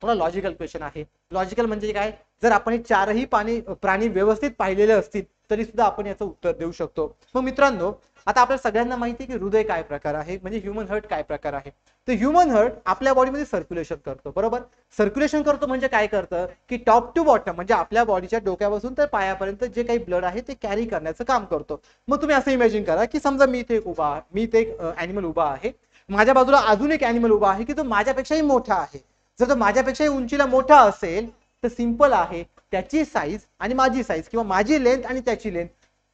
थोडा लॉजिकल क्वेश्चन आहे. लॉजिकल म्हणजे काय, जर आपण हे चारही प्राणी व्यवस्थित पाहिलेले असतील तरी सुद्धा आपण याचं उत्तर देऊ शकतो. मग मित्रांनो, आता आपल्या सगळ्यांना माहिती आहे की हृदय काय प्रकार आहे, म्हणजे ह्युमन हार्ट काय प्रकार आहे. तर ह्युमन हार्ट आपल्या बॉडीमध्ये सर्क्युलेशन करतो, बरोबर. सर्क्युलेशन करतो म्हणजे काय करतं की टॉप टू बॉटम, म्हणजे आपल्या बॉडीच्या डोक्यापासून तर पायापर्यंत जे काही ब्लड आहे ते कॅरी करण्याचं काम करतो. मग तुम्ही असं इमॅजिन करा की समजा मी इथे एक ॲनिमल उभा आहे, माझ्या बाजूला अजून एक ॲनिमल उभा आहे की तो माझ्यापेक्षाही मोठा आहे. जर तो माझ्यापेक्षाही उंचीला मोठा असेल तर सिंपल आहे, त्याची साईज आणि माझी साईज किंवा माझी लेंथ आणि त्याची लेंथ,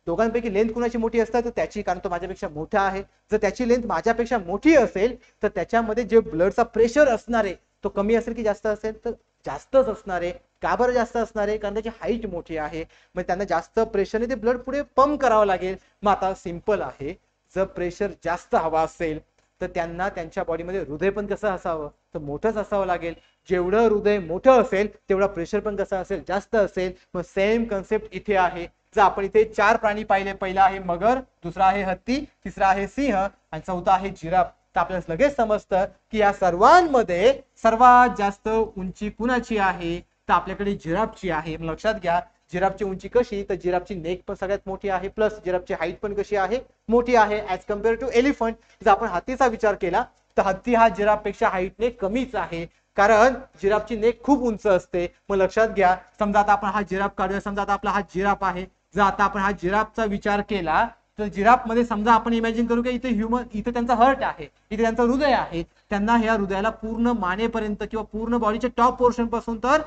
दोघांपैकी लेंथ कुणाची मोठी असते तर त्याची, कारण तो माझ्यापेक्षा मोठा आहे. जर त्याची लेंथ माझ्यापेक्षा मोठी असेल तर त्याच्यामध्ये जे ब्लडचा प्रेशर असणार आहे तो कमी असेल की जास्त असेल, तर जास्तच असणार आहे. का बरं जास्त असणार आहे, कारण त्याची हाईट मोठी आहे, मग त्यांना जास्त प्रेशरने ते ब्लड पुढे पंप करावं लागेल. मग आता सिंपल आहे, जर प्रेशर जास्त हवा असेल तर त्यांना त्यांच्या बॉडीमध्ये हृदय पण कसं असावं, तर मोठंच असावं लागेल. जेवढं हृदय मोठं असेल तेवढा प्रेशर पण कसं असेल, जास्त असेल. मग सेम कन्सेप्ट इथे आहे. जर आपण इथे 4 प्राणी पाहिले, पहिला आहे मगर, दुसरा आहे हत्ती, तिसरा आहे सिंह आणि चौथा आहे जिराफ, तर आपल्याला लगेच समजतं की या सर्वांमध्ये सर्वात जास्त उंची कुणाची आहे, तर आपल्याकडे जिराफची आहे. लक्षात घ्या, जिराफची उंची कशी, तर जिराफची नेक पण सगळ्यात मोठी आहे, प्लस जिराफची हाईट पण कशी आहे, मोठी आहे ऍज कम्पेअर टू एलिफंट. जर आपण हत्तीचा विचार केला तर हत्ती हा जिराफ पेक्षा हाईटने कमीच आहे, कारण जिराफची नेक खूप उंच असते. मग लक्षात घ्या, समजा आता आपण हा जिराफ काढूया, समजा आता आपला हा जिराफ आहे. जर आता आपण हा जिराफचा विचार केला तर जिराफ मध्ये समजा आपण इमॅजिन करू की इथे त्यांचा हर्ट आहे, इथे त्यांचं हृदय आहे. त्यांना ह्या हृदयाला पूर्ण मानेपर्यंत किंवा पूर्ण बॉडीच्या टॉप पोर्शन पासून तर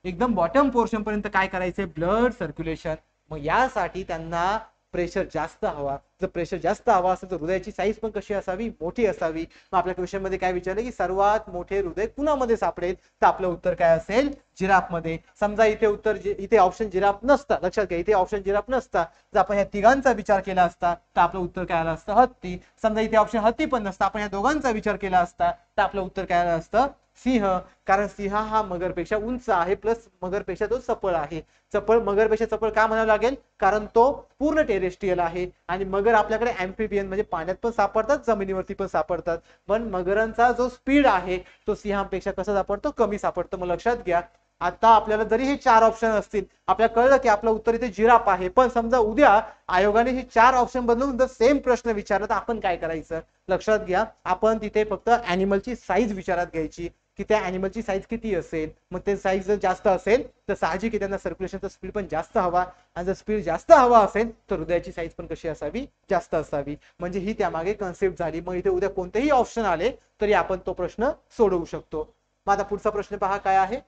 एकदम बॉटम पोर्शन पर्यंत काय करायचंय, ब्लड सर्क्युलेशन. मग यासाठी त्यांना प्रेशर जास्त हवा. जर प्रेशर जास्त हवा असेल तर हृदयाची साईज पण कशी असावी, मोठी असावी. मग आपल्या क्वेश्चन मध्ये काय विचारलं की सर्वात मोठे हृदय कुणामध्ये सापडेल, तर आपलं उत्तर काय असेल, जिराफ मध्ये. समजा इथे ऑप्शन जिराफ नसता, लक्षात घ्या इथे ऑप्शन जिराफ नसता, जर आपण या तिघांचा विचार केला असता तर आपलं उत्तर काय आलं असतं, हत्ती. समजा इथे ऑप्शन हत्ती पण नसता, आपण या दोघांचा विचार केला असता तर आपलं उत्तर काय आलं असतं, सिंह. कारण सिंह हा मगरपेक्षा उंच आहे, प्लस मगरपेक्षा तो चपळ आहे. मगरपेक्षा चपळ का म्हणावं लागेल, कारण तो पूर्ण टेरेस्ट्रियल आहे, आणि मगर आपल्याकडे ऍम्फिबियन म्हणजे पाण्यात पण सापडतात, जमिनीवरती पण सापडतात. पण मगरांचा जो स्पीड आहे तो सिंहापेक्षा कसा सापडतो, कमी सापडतो. मग लक्षात घ्या, आता आपल्याला जरी हे 4 ऑप्शन असतील, आपल्याला कळलं की आपलं उत्तर इथे जिराफ आहे, पण समजा उद्या आयोगाने हे 4 ऑप्शन बदलून जर सेम प्रश्न विचारला तर आपण काय करायचं. लक्षात घ्या, आपण तिथे फक्त ॲनिमलची साईज विचारात घ्यायची की त्या ॲनिमलची साईज किती असेल. मग ते साईज जर जास्त असेल तर साहजिक त्यांना सर्क्युलेशनचा स्पीड पण जास्त हवा, आणि जर स्पीड जास्त हवा असेल तर हृदयाची साईज पण कशी असावी, जास्त असावी. म्हणजे ही त्यामागे कन्सेप्ट झाली. मग इथे उद्या कोणतेही ऑप्शन आले तरी आपण तो प्रश्न सोडवू शकतो. मग आता पुढचा प्रश्न पहा काय आहे.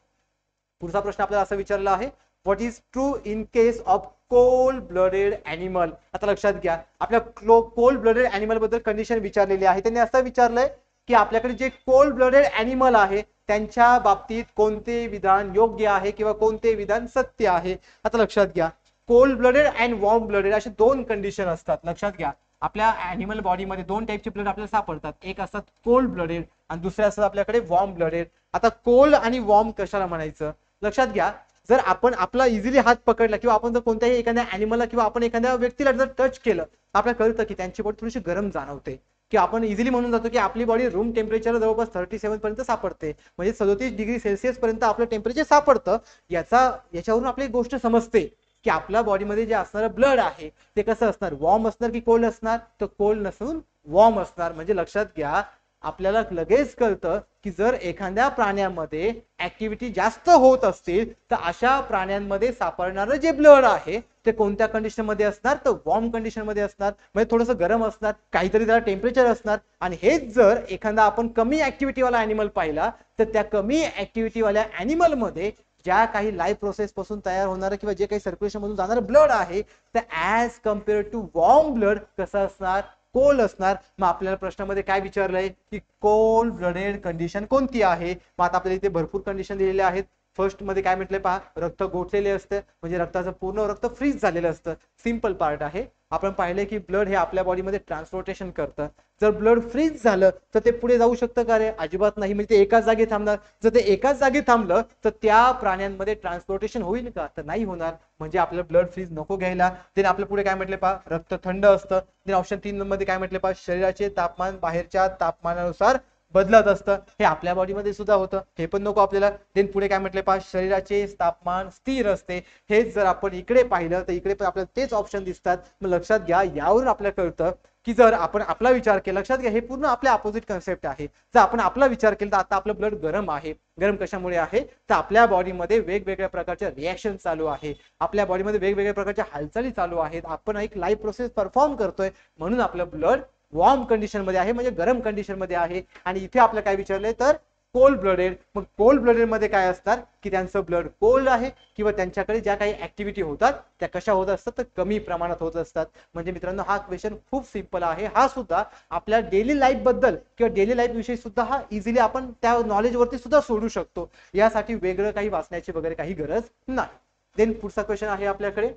पुढचा प्रश्न आपल्याला असं विचारला आहे, what is true in case of cold blooded animal. आता लक्षात घ्या, आपल्या कोल्ड ब्लडेड ॲनिमल बद्दल कंडिशन विचारलेली आहे. त्यांनी असं विचारलंय की आपल्याकडे जे कोल्ड ब्लडेड ॲनिमल आहे त्यांच्या बाबतीत कोणते विधान योग्य आहे किंवा कोणते विधान सत्य आहे. आता लक्षात घ्या, cold blooded and warm blooded असे 2 कंडिशन असतात. लक्षात घ्या, आपल्या ॲनिमल बॉडीमध्ये 2 टाईपचे ब्लड आपल्याला सापडतात, एक असतात कोल्ड ब्लडेड आणि दुसरे असतात आपल्याकडे वॉर्म ब्लडेड. आता कोल्ड आणि वॉर्म कशाला म्हणायचं, लक्षात घ्या, जर आपण आपला इझिली हात पकडला किंवा आपण जर कोणत्याही एखाद्या ॲनिमलला किंवा आपण एखाद्या व्यक्तीला जर टच केलं, आपल्याला कळतं की त्यांची बॉडी थोडीशी गरम जाणवते, की आपण इझिली म्हणून जातो की आपली बॉडी रूम टेम्परेचर जवळपास 37 पर्यंत सापडते, म्हणजे 37 डिग्री सेल्सिअस पर्यंत आपलं टेम्परेचर सापडतं. याच्यावरून आपली गोष्ट समजते की आपल्या बॉडीमध्ये जे असणारं ब्लड आहे ते कसं असणार, वॉर्म असणार की कोल्ड असणार, तर कोल्ड नसून वॉर्म असणार. म्हणजे लक्षात घ्या, आपल्याला लगेच कळतं की जर एखाद्या प्राण्यामध्ये ऍक्टिव्हिटी जास्त होत असतील तर अशा प्राण्यांमध्ये सापडणारं जे ब्लड आहे ते कोणत्या कंडिशन मध्ये असणार, तर वॉर्म कंडिशन मध्ये असणार, म्हणजे थोडंसं गरम असणार, काहीतरी त्याला टेम्परेचर असणार. आणि हेच जर एखादा आपण कमी ऍक्टिव्हिटी वाला अॅनिमल पाहिला तर त्या कमी ऍक्टिव्हिटी वाल्या अॅनिमल मध्ये ज्या काही लाईफ प्रोसेस पासून तयार होणार किंवा जे काही सर्क्युलेशन मधून जाणार ब्लड आहे तर as compare to warm blood कसं असणार, कोल्ड असणार. मग आपल्याला प्रश्नामध्ये काय विचारलंय की कोल्ड ब्लडेड कंडिशन कोणती आहे. मग आता आपल्याला इथे भरपूर कंडिशन दिलेल्या आहेत. फर्स्ट मध्ये काय म्हटलंय पहा, रक्त गोठलेले असते म्हणजे रक्ताचं पूर्ण रक्त फ्रीज झालेलं असतं, सिंपल पार्ट आहे. आपण पाहिलं की ब्लड हे आपल्या बॉडीमध्ये ट्रान्सपोर्टेशन करतं. जर ब्लड फ्रीज झालं तर ते पुढे जाऊ शकतं का रे, अजिबात नाही, म्हणजे ते एकाच जागी थांबणार. जर ते एकाच जागी थांबलं तर त्या प्राण्यांमध्ये ट्रान्सपोर्टेशन होईल का, तर नाही होणार. म्हणजे आपल्याला ब्लड फ्रीज नको घ्यायला. ते आपल्या पुढे काय म्हटले पहा, रक्त थंड असतं. ते ऑप्शन 3 मध्ये काय म्हटले पहा, शरीराचे तापमान बाहेरच्या तापमानानुसार बदलत असतं. हे आपल्या बॉडीमध्ये सुद्धा होतं, हे पण नको आपल्याला. देन पुढे काय म्हटले पहा, शरीराचे तापमान स्थिर असते. हेच जर आपण इकडे पाहिलं तर इकडे पण आपल्याला तेच ऑप्शन दिसतात. मग लक्षात घ्या, यावरून आपल्याला कळतं की जर आपण आपला विचार केला, लक्षात घ्या हे पूर्ण आपल्या अपोजिट कन्सेप्ट आहे. जर आपण आपला विचार केला तर आता आपलं ब्लड गरम आहे. गरम कशामुळे आहे, तर आपल्या बॉडीमध्ये वेगवेगळ्या प्रकारच्या रिएक्शन चालू आहे, आपल्या बॉडीमध्ये वेगवेगळ्या प्रकारच्या हालचाली चालू आहेत, आपण एक लाईफ प्रोसेस परफॉर्म करतोय, म्हणून आपलं ब्लड वॉर्म कंडिशन मध्ये आहे, म्हणजे गरम कंडिशन मध्ये आहे. आणि इथे आपल्याला काय विचारलंय, तर कोल्ड ब्लडेड. मग कोल्ड ब्लडेड मध्ये काय असतात की त्यांचं ब्लड कोल्ड आहे किंवा त्यांच्याकडे ज्या काही ऍक्टिव्हिटी होतात त्या कशा होत असतात, तर कमी प्रमाणात होत असतात. म्हणजे मित्रांनो हा क्वेश्चन खूप सिंपल आहे. हा सुद्धा आपल्या डेली लाईफ बद्दल किंवा डेली लाईफ विषयी सुद्धा हा इझिली आपण त्या नॉलेज वरती सुद्धा सोडू शकतो. यासाठी वेगळं काही वाचण्याची वगैरे काही गरज नाही. देन पुढचा क्वेश्चन आहे आपल्याकडे,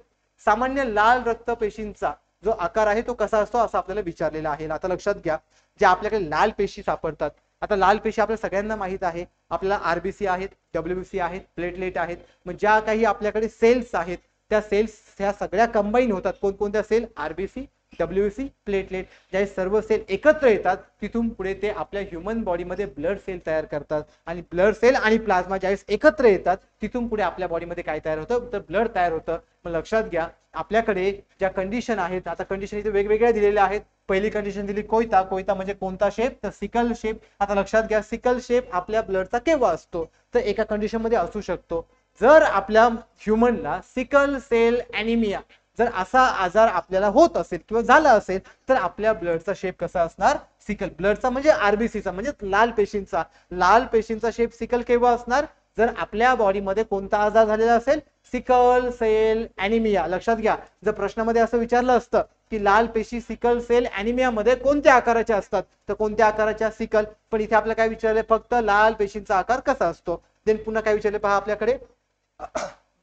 सामान्य लाल रक्तपेशींचा जो आकार आहे तो कसा असतो असं आपल्याला विचारलेला आहे. आता लक्षात घ्या, जे आपल्याकडे लाल पेशी सापडतात, आता लाल पेशी आपल्या सगळ्यांना माहित आहे, आपल्याला आरबीसी आहेत, डब्ल्यूबीसी आहेत, प्लेटलेट आहेत. मग ज्या काही आपल्याकडे सेल्स आहेत त्या सेल्स ह्या सगळ्या कंबाईन होतात. कोणकोणत्या सेल, आरबीसी, डब्ल्यूबीसी, प्लेटलेट. ज्या सर्व सेल एकत्र येतात तिथून पुढे ते आपल्या ह्यूमन बॉडीमध्ये ब्लड सेल तयार करतात. आणि ब्लड सेल आणि प्लाझ्मा ज्यावेळेस एकत्र येतात तिथून पुढे आपल्या बॉडीमध्ये काय तयार होतं, तर ब्लड तयार होतं. मग लक्षात घ्या, आपल्याकडे ज्या कंडिशन आहेत, आता कंडिशन इथे वेगवेगळ्या दिलेल्या आहेत. पहिली कंडिशन दिली कोयता. कोयता म्हणजे कोणता शेप, तर सिकल शेप. आता लक्षात घ्या, सिकल शेप आपल्या ब्लडचा केव्हा असतो, तर एका कंडिशन मध्ये असू शकतो, जर आपल्या ह्यूमनला सिकल सेल ॲनिमिया जर असा आजार आपल्याला होत असेल किंवा झाला असेल तर आपल्या ब्लडचा शेप कसा असणार, सिकल. ब्लडचा म्हणजे आरबीसीचा म्हणजे लाल पेशींचा. लाल पेशींचा शेप सिकल केव्हा असणार, जर आपल्या बॉडीमध्ये कोणता आजार झालेला असेल, सिकल सेल ॲनिमिया. लक्षात घ्या, जर प्रश्नामध्ये असं विचारलं असतं की लाल पेशी सिकल सेल ॲनिमिया मध्ये कोणत्या आकाराच्या असतात, तर कोणत्या आकाराच्या, सिकल. पण इथे आपल्याला काय विचारलंय, फक्त लाल पेशींचा आकार कसा असतो. देन पुन्हा काय विचारले पहा, आपल्याकडे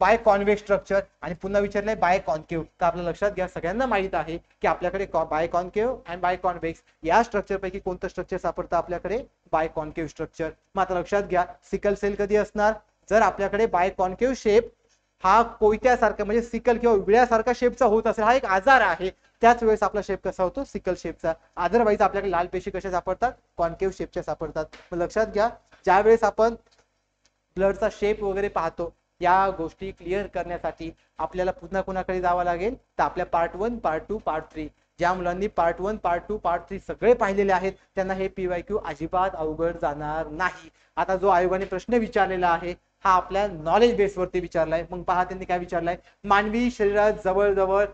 बाय कॉन्व्हेक्स स्ट्रक्चर आणि पुन्हा विचारलंय बाय कॉन्केव्ह. तर आपल्या लक्षात घ्या, सगळ्यांना माहित आहे की आपल्याकडे बाय कॉन्केव्ह आणि बाय कॉन्व्हेक्स या स्ट्रक्चर पैकी कोणतं स्ट्रक्चर सापडतं आपल्याकडे, बाय कॉन्केव्ह स्ट्रक्चर. मग आता लक्षात घ्या, सिकल सेल कधी असणार, जर आपल्याकडे बाय कॉन्केव्ह शेप हा कोयत्यासारखा म्हणजे सिकल किंवा विळ्यासारखा शेपचा होत असेल, हा एक आजार आहे, त्याच वेळेस आपला शेप कसा होतो, सिकल शेपचा. अदरवाईज आपल्याकडे लाल पेशी कशा सापडतात, कॉन्केव्ह शेपच्या सापडतात. मग लक्षात घ्या, ज्या वेळेस आपण ब्लडचा शेप वगैरे पाहतो, या गोष्टी क्लिअर करण्यासाठी आपल्याला पुन्हा कोणाकडे जावं लागेल, तर आपल्या पार्ट 1, पार्ट 2, पार्ट 3. ज्या मुलांनी पार्ट 1, पार्ट 2, पार्ट 3 सगळे पाहिलेले आहेत त्यांना हे पीवायक्यू अजिबात अवघड जाणार नाही. आता जो आयोगाने प्रश्न विचारलेला आहे हा आपल्या नॉलेज बेसवरती विचारलाय. मग पहा त्यांनी काय विचारलाय, मानवी शरीरात जवळजवळ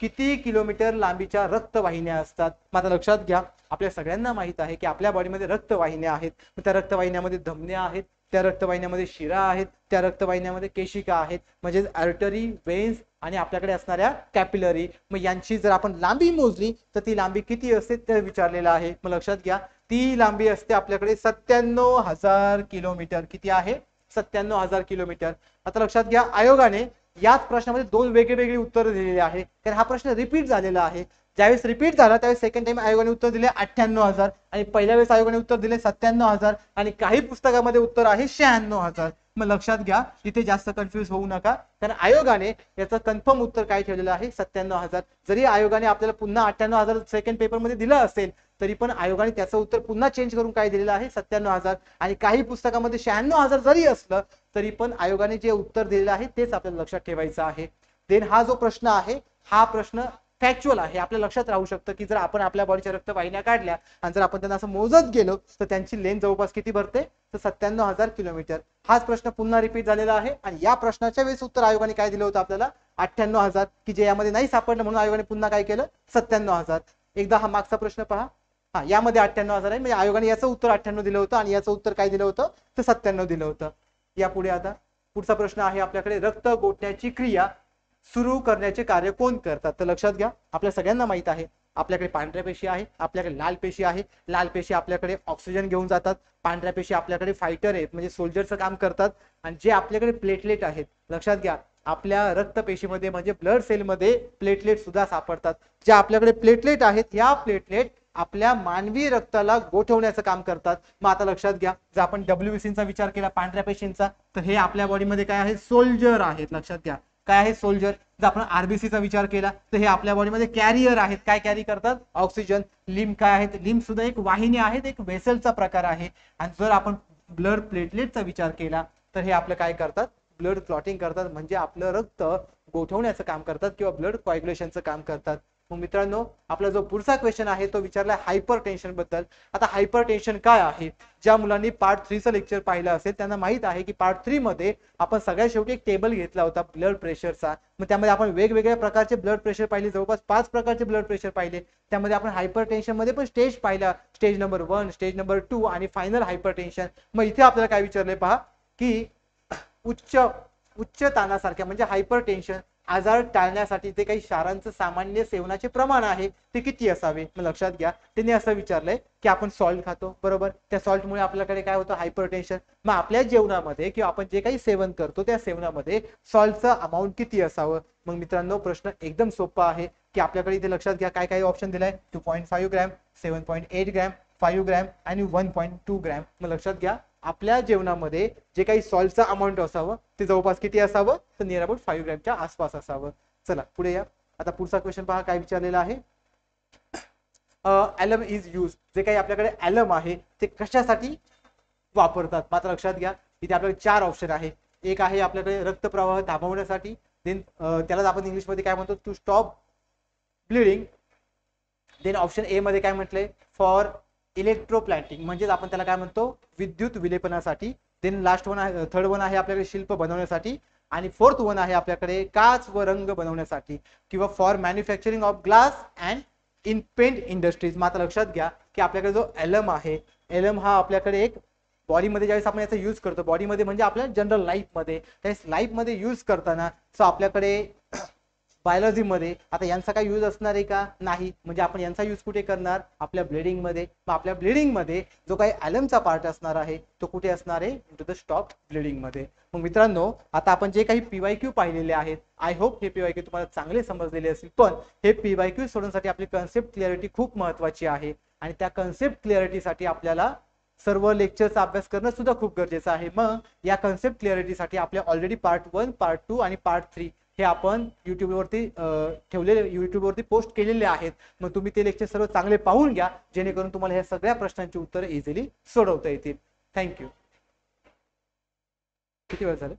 किती किलोमीटर लांबीच्या रक्तवाहिन्या असतात. मग आता लक्षात घ्या, आपल्या सगळ्यांना माहित आहे की आपल्या बॉडीमध्ये रक्तवाहिन्या आहेत. त्या रक्तवाहिन्यामध्ये धमन्या आहेत, त्या रक्तवाहिन्यामध्ये शिरा आहेत, त्या रक्तवाहिन्यामध्ये केशिका आहेत, म्हणजे आर्टरी, वेन्स आणि आपल्याकडे असणाऱ्या कॅपिलरी. मग यांची जर आपण लांबी मोजली तर ती लांबी किती असते ते विचारलेलं आहे. मग लक्षात घ्या, ती लांबी असते आपल्याकडे 97,000 किलोमीटर. किती आहे, 97,000 किलोमीटर. आता लक्षात घ्या, आयोगाने याच प्रश्नामध्ये दोन वेगवेगळी उत्तरं दिलेली आहे, कारण हा प्रश्न रिपीट झालेला आहे. ज्यावेळेस रिपीट झाला त्यावेळेस सेकंड टाइम आयोगाने उत्तर दिले 98,000 आणि पहिल्या वेळेस आयोगाने उत्तर दिले 97,000 आणि काही पुस्तकामध्ये उत्तर आहे 96,000. मग लक्षात घ्या, तिथे जास्त कन्फ्युज होऊ नका, कारण आयोगाने याचं कन्फर्म उत्तर काय ठेवलेलं आहे, 97,000. जरी आयोगाने आपल्याला पुन्हा 98,000 सेकंड पेपर मध्ये दिलं असेल तरी पण आयोगाने त्याचं उत्तर पुन्हा चेंज करून काय दिलेलं आहे, 97,000. आणि काही पुस्तकामध्ये 96,000 जरी असलं तरी पण आयोगाने जे उत्तर दिलेलं आहे तेच आपल्याला लक्षात ठेवायचं आहे. देन हा जो प्रश्न आहे हा प्रश्न फॅक्च्युअल आहे, आपल्या लक्षात राहू शकतं की जर आपण आपल्या बॉडीच्या रक्तवाहिन्या काढल्या आणि जर आपण त्यांना असं मोजत गेलो तर त्यांची लेंथ जवळपास किती भरते, तर 97,000 किलोमीटर. हाच प्रश्न पुन्हा रिपीट झालेला आहे आणि या प्रश्नाच्या वेळेस उत्तर आयोगाने काय दिलं होतं आपल्याला, 98,000, की जे यामध्ये नाही सापडलं म्हणून आयोगाने पुन्हा काय केलं, 97,000. एकदा हा मागचा प्रश्न पहा. हा, यामध्ये 98,000 आहे, म्हणजे आयोगाने याचं उत्तर 98 दिलं होतं आणि याचं उत्तर काय दिलं होतं, तर 97 दिलं होतं. यापुढे आता पुढचा प्रश्न आहे आपल्याकडे, रक्त गोठण्याची क्रिया सुरू करण्याचे कार्य कोण करतात. तर लक्षात घ्या, आपल्या सगळ्यांना माहित आहे आपल्याकडे पांढऱ्या पेशी आहे, आपल्याकडे लाल पेशी आहे. लाल पेशी आपल्याकडे ऑक्सिजन घेऊन जातात, पांढऱ्या पेशी आपल्याकडे फायटर आहेत म्हणजे सोल्जरचं काम करतात, आणि जे आपल्याकडे प्लेटलेट आहेत, लक्षात घ्या आपल्या रक्तपेशीमध्ये म्हणजे ब्लड सेलमध्ये प्लेटलेट सुद्धा सापडतात. ज्या आपल्याकडे प्लेटलेट आहेत या प्लेटलेट आपल्या मानवी रक्ताला गोठवण्याचं काम करतात. मग आता लक्षात घ्या, जर आपण WBCचा विचार केला पांढऱ्या पेशींचा, तर हे आपल्या बॉडीमध्ये काय आहे, सोल्जर आहेत. लक्षात घ्या काय आहे, सोल्जर. जर आपण RBCचा विचार केला तर हे आपल्या बॉडीमध्ये कॅरियर आहेत, काय कॅरी करतात, ऑक्सिजन. लिम्फ काय आहेत, लिम्फ सुद्धा एक वाहिनी आहेत, एक वेसलचा प्रकार आहे. आणि जर आपण ब्लड प्लेटलेटचा विचार केला तर हे आपलं काय करतात, ब्लड क्लॉटिंग करतात, म्हणजे आपलं रक्त गोठवण्याचं काम करतात किंवा ब्लड कॉइग्युलेशनचं काम करतात. मग मित्रांनो, आपला जो पुढचा क्वेश्चन आहे तो विचारला हायपर टेन्शन बद्दल. आता हायपर टेन्शन काय आहे, ज्या मुलांनी पार्ट 3चं लेक्चर पाहिलं असेल त्यांना माहित आहे की पार्ट 3 मध्ये आपण सगळ्यात शेवटी एक टेबल घेतला होता ब्लड प्रेशरचा. मग त्यामध्ये आपण वेगवेगळ्या प्रकारचे ब्लड प्रेशर पाहिले, जवळपास 5 प्रकारचे ब्लड प्रेशर पाहिले. त्यामध्ये आपण हायपर टेन्शन मध्ये पण स्टेज पाहिला, स्टेज नंबर 1, स्टेज नंबर 2 आणि फायनल हायपर टेन्शन. मग इथे आपल्याला काय विचारलंय पहा, की उच्च ताणासारख्या म्हणजे हायपर टेन्शन आजार टाळण्यासाठी ते काही क्षारांचं सामान्य सेवनाचे प्रमाण आहे ते किती असावे. मग लक्षात घ्या, त्यांनी असं विचारलंय की आपण सॉल्ट खातो, बरोबर, त्या सॉल्टमुळे आपल्याकडे काय होतं, हायपर टेन्शन. मग आपल्या जेवणामध्ये किंवा आपण जे काही सेवन करतो त्या सेवनामध्ये सॉल्टचं अमाऊंट किती असावं. मग मित्रांनो, प्रश्न एकदम सोपा आहे की आपल्याकडे इथे लक्षात घ्या काय काय ऑप्शन दिलाय, 2.5 ग्रॅम, 7.8 ग्रॅम, 5 ग्रॅम आणि 1.2 ग्रॅम. मग लक्षात घ्या, आपल्या जेवणामध्ये जे काही सॉल्टचं अमाऊंट असावं ते जवळपास किती असावं, तर नियर अबाउट 5 ग्रॅमच्या आसपास असावं. चला पुढे या. आता पुढचा क्वेश्चन पहा काय विचारलेला आहे, ॲलम इज यूज. जे काही आपल्याकडे ॲलम आहे ते कशासाठी वापरतात. मात्र लक्षात घ्या, इथे आपल्याकडे 4 ऑप्शन आहे. एक आहे आपल्याकडे रक्तप्रवाह थांबवण्यासाठी, देन त्यालाच आपण इंग्लिशमध्ये काय म्हणतो, to stop bleeding. Then option A मध्ये काय म्हटलंय, फॉर इलेक्ट्रोप्लॅटिंग, म्हणजेच आपण त्याला काय म्हणतो, विद्युत विलेपनासाठी. देन लास्ट वन आहे, थर्ड वन आहे आपल्याकडे शिल्प बनवण्यासाठी. आणि फोर्थ वन आहे आपल्याकडे काच व रंग बनवण्यासाठी किंवा for manufacturing of glass and in paint industries. मात्र लक्षात घ्या की आपल्याकडे जो ॲलम आहे, ॲलम हा आपल्याकडे एक बॉडीमध्ये ज्यावेळेस आपण याचा यूज करतो, बॉडीमध्ये म्हणजे आपल्या जनरल लाईफमध्ये, त्यावेळेस लाईफमध्ये यूज करताना सो आपल्याकडे बायोलॉजीमध्ये आता यांचा काय यूज असणार आहे का, नाही. म्हणजे आपण यांचा यूज कुठे करणार, आपल्या ब्लिडिंगमध्ये. मग आपल्या ब्लिडिंगमध्ये जो काही ॲलमचा पार्ट असणार आहे तो कुठे असणार आहे, टू द स्टॉप ब्लिडिंगमध्ये. मग मित्रांनो, आता आपण जे काही PYQ पाहिलेले आहेत, आय होप हे PYQ तुम्हाला चांगले समजलेले असतील. पण हे PYQ सोडवण्यासाठी आपली कन्सेप्ट क्लिअरिटी खूप महत्त्वाची आहे आणि त्या कन्सेप्ट क्लिअरिटीसाठी आपल्याला सर्व लेक्चरचा अभ्यास करणं सुद्धा खूप गरजेचं आहे. मग या कन्सेप्ट क्लिअरिटीसाठी आपल्या ऑलरेडी पार्ट 1, पार्ट 2 आणि पार्ट 3 हे आपण युट्यूबवरती युट्यूबवरती पोस्ट केलेले आहेत. मग तुम्ही ते लेक्चर सर्व चांगले पाहून घ्या, जेणेकरून तुम्हाला ह्या सगळ्या प्रश्नांची उत्तरं इझिली सोडवता येतील. थँक्यू. किती वेळ झालं.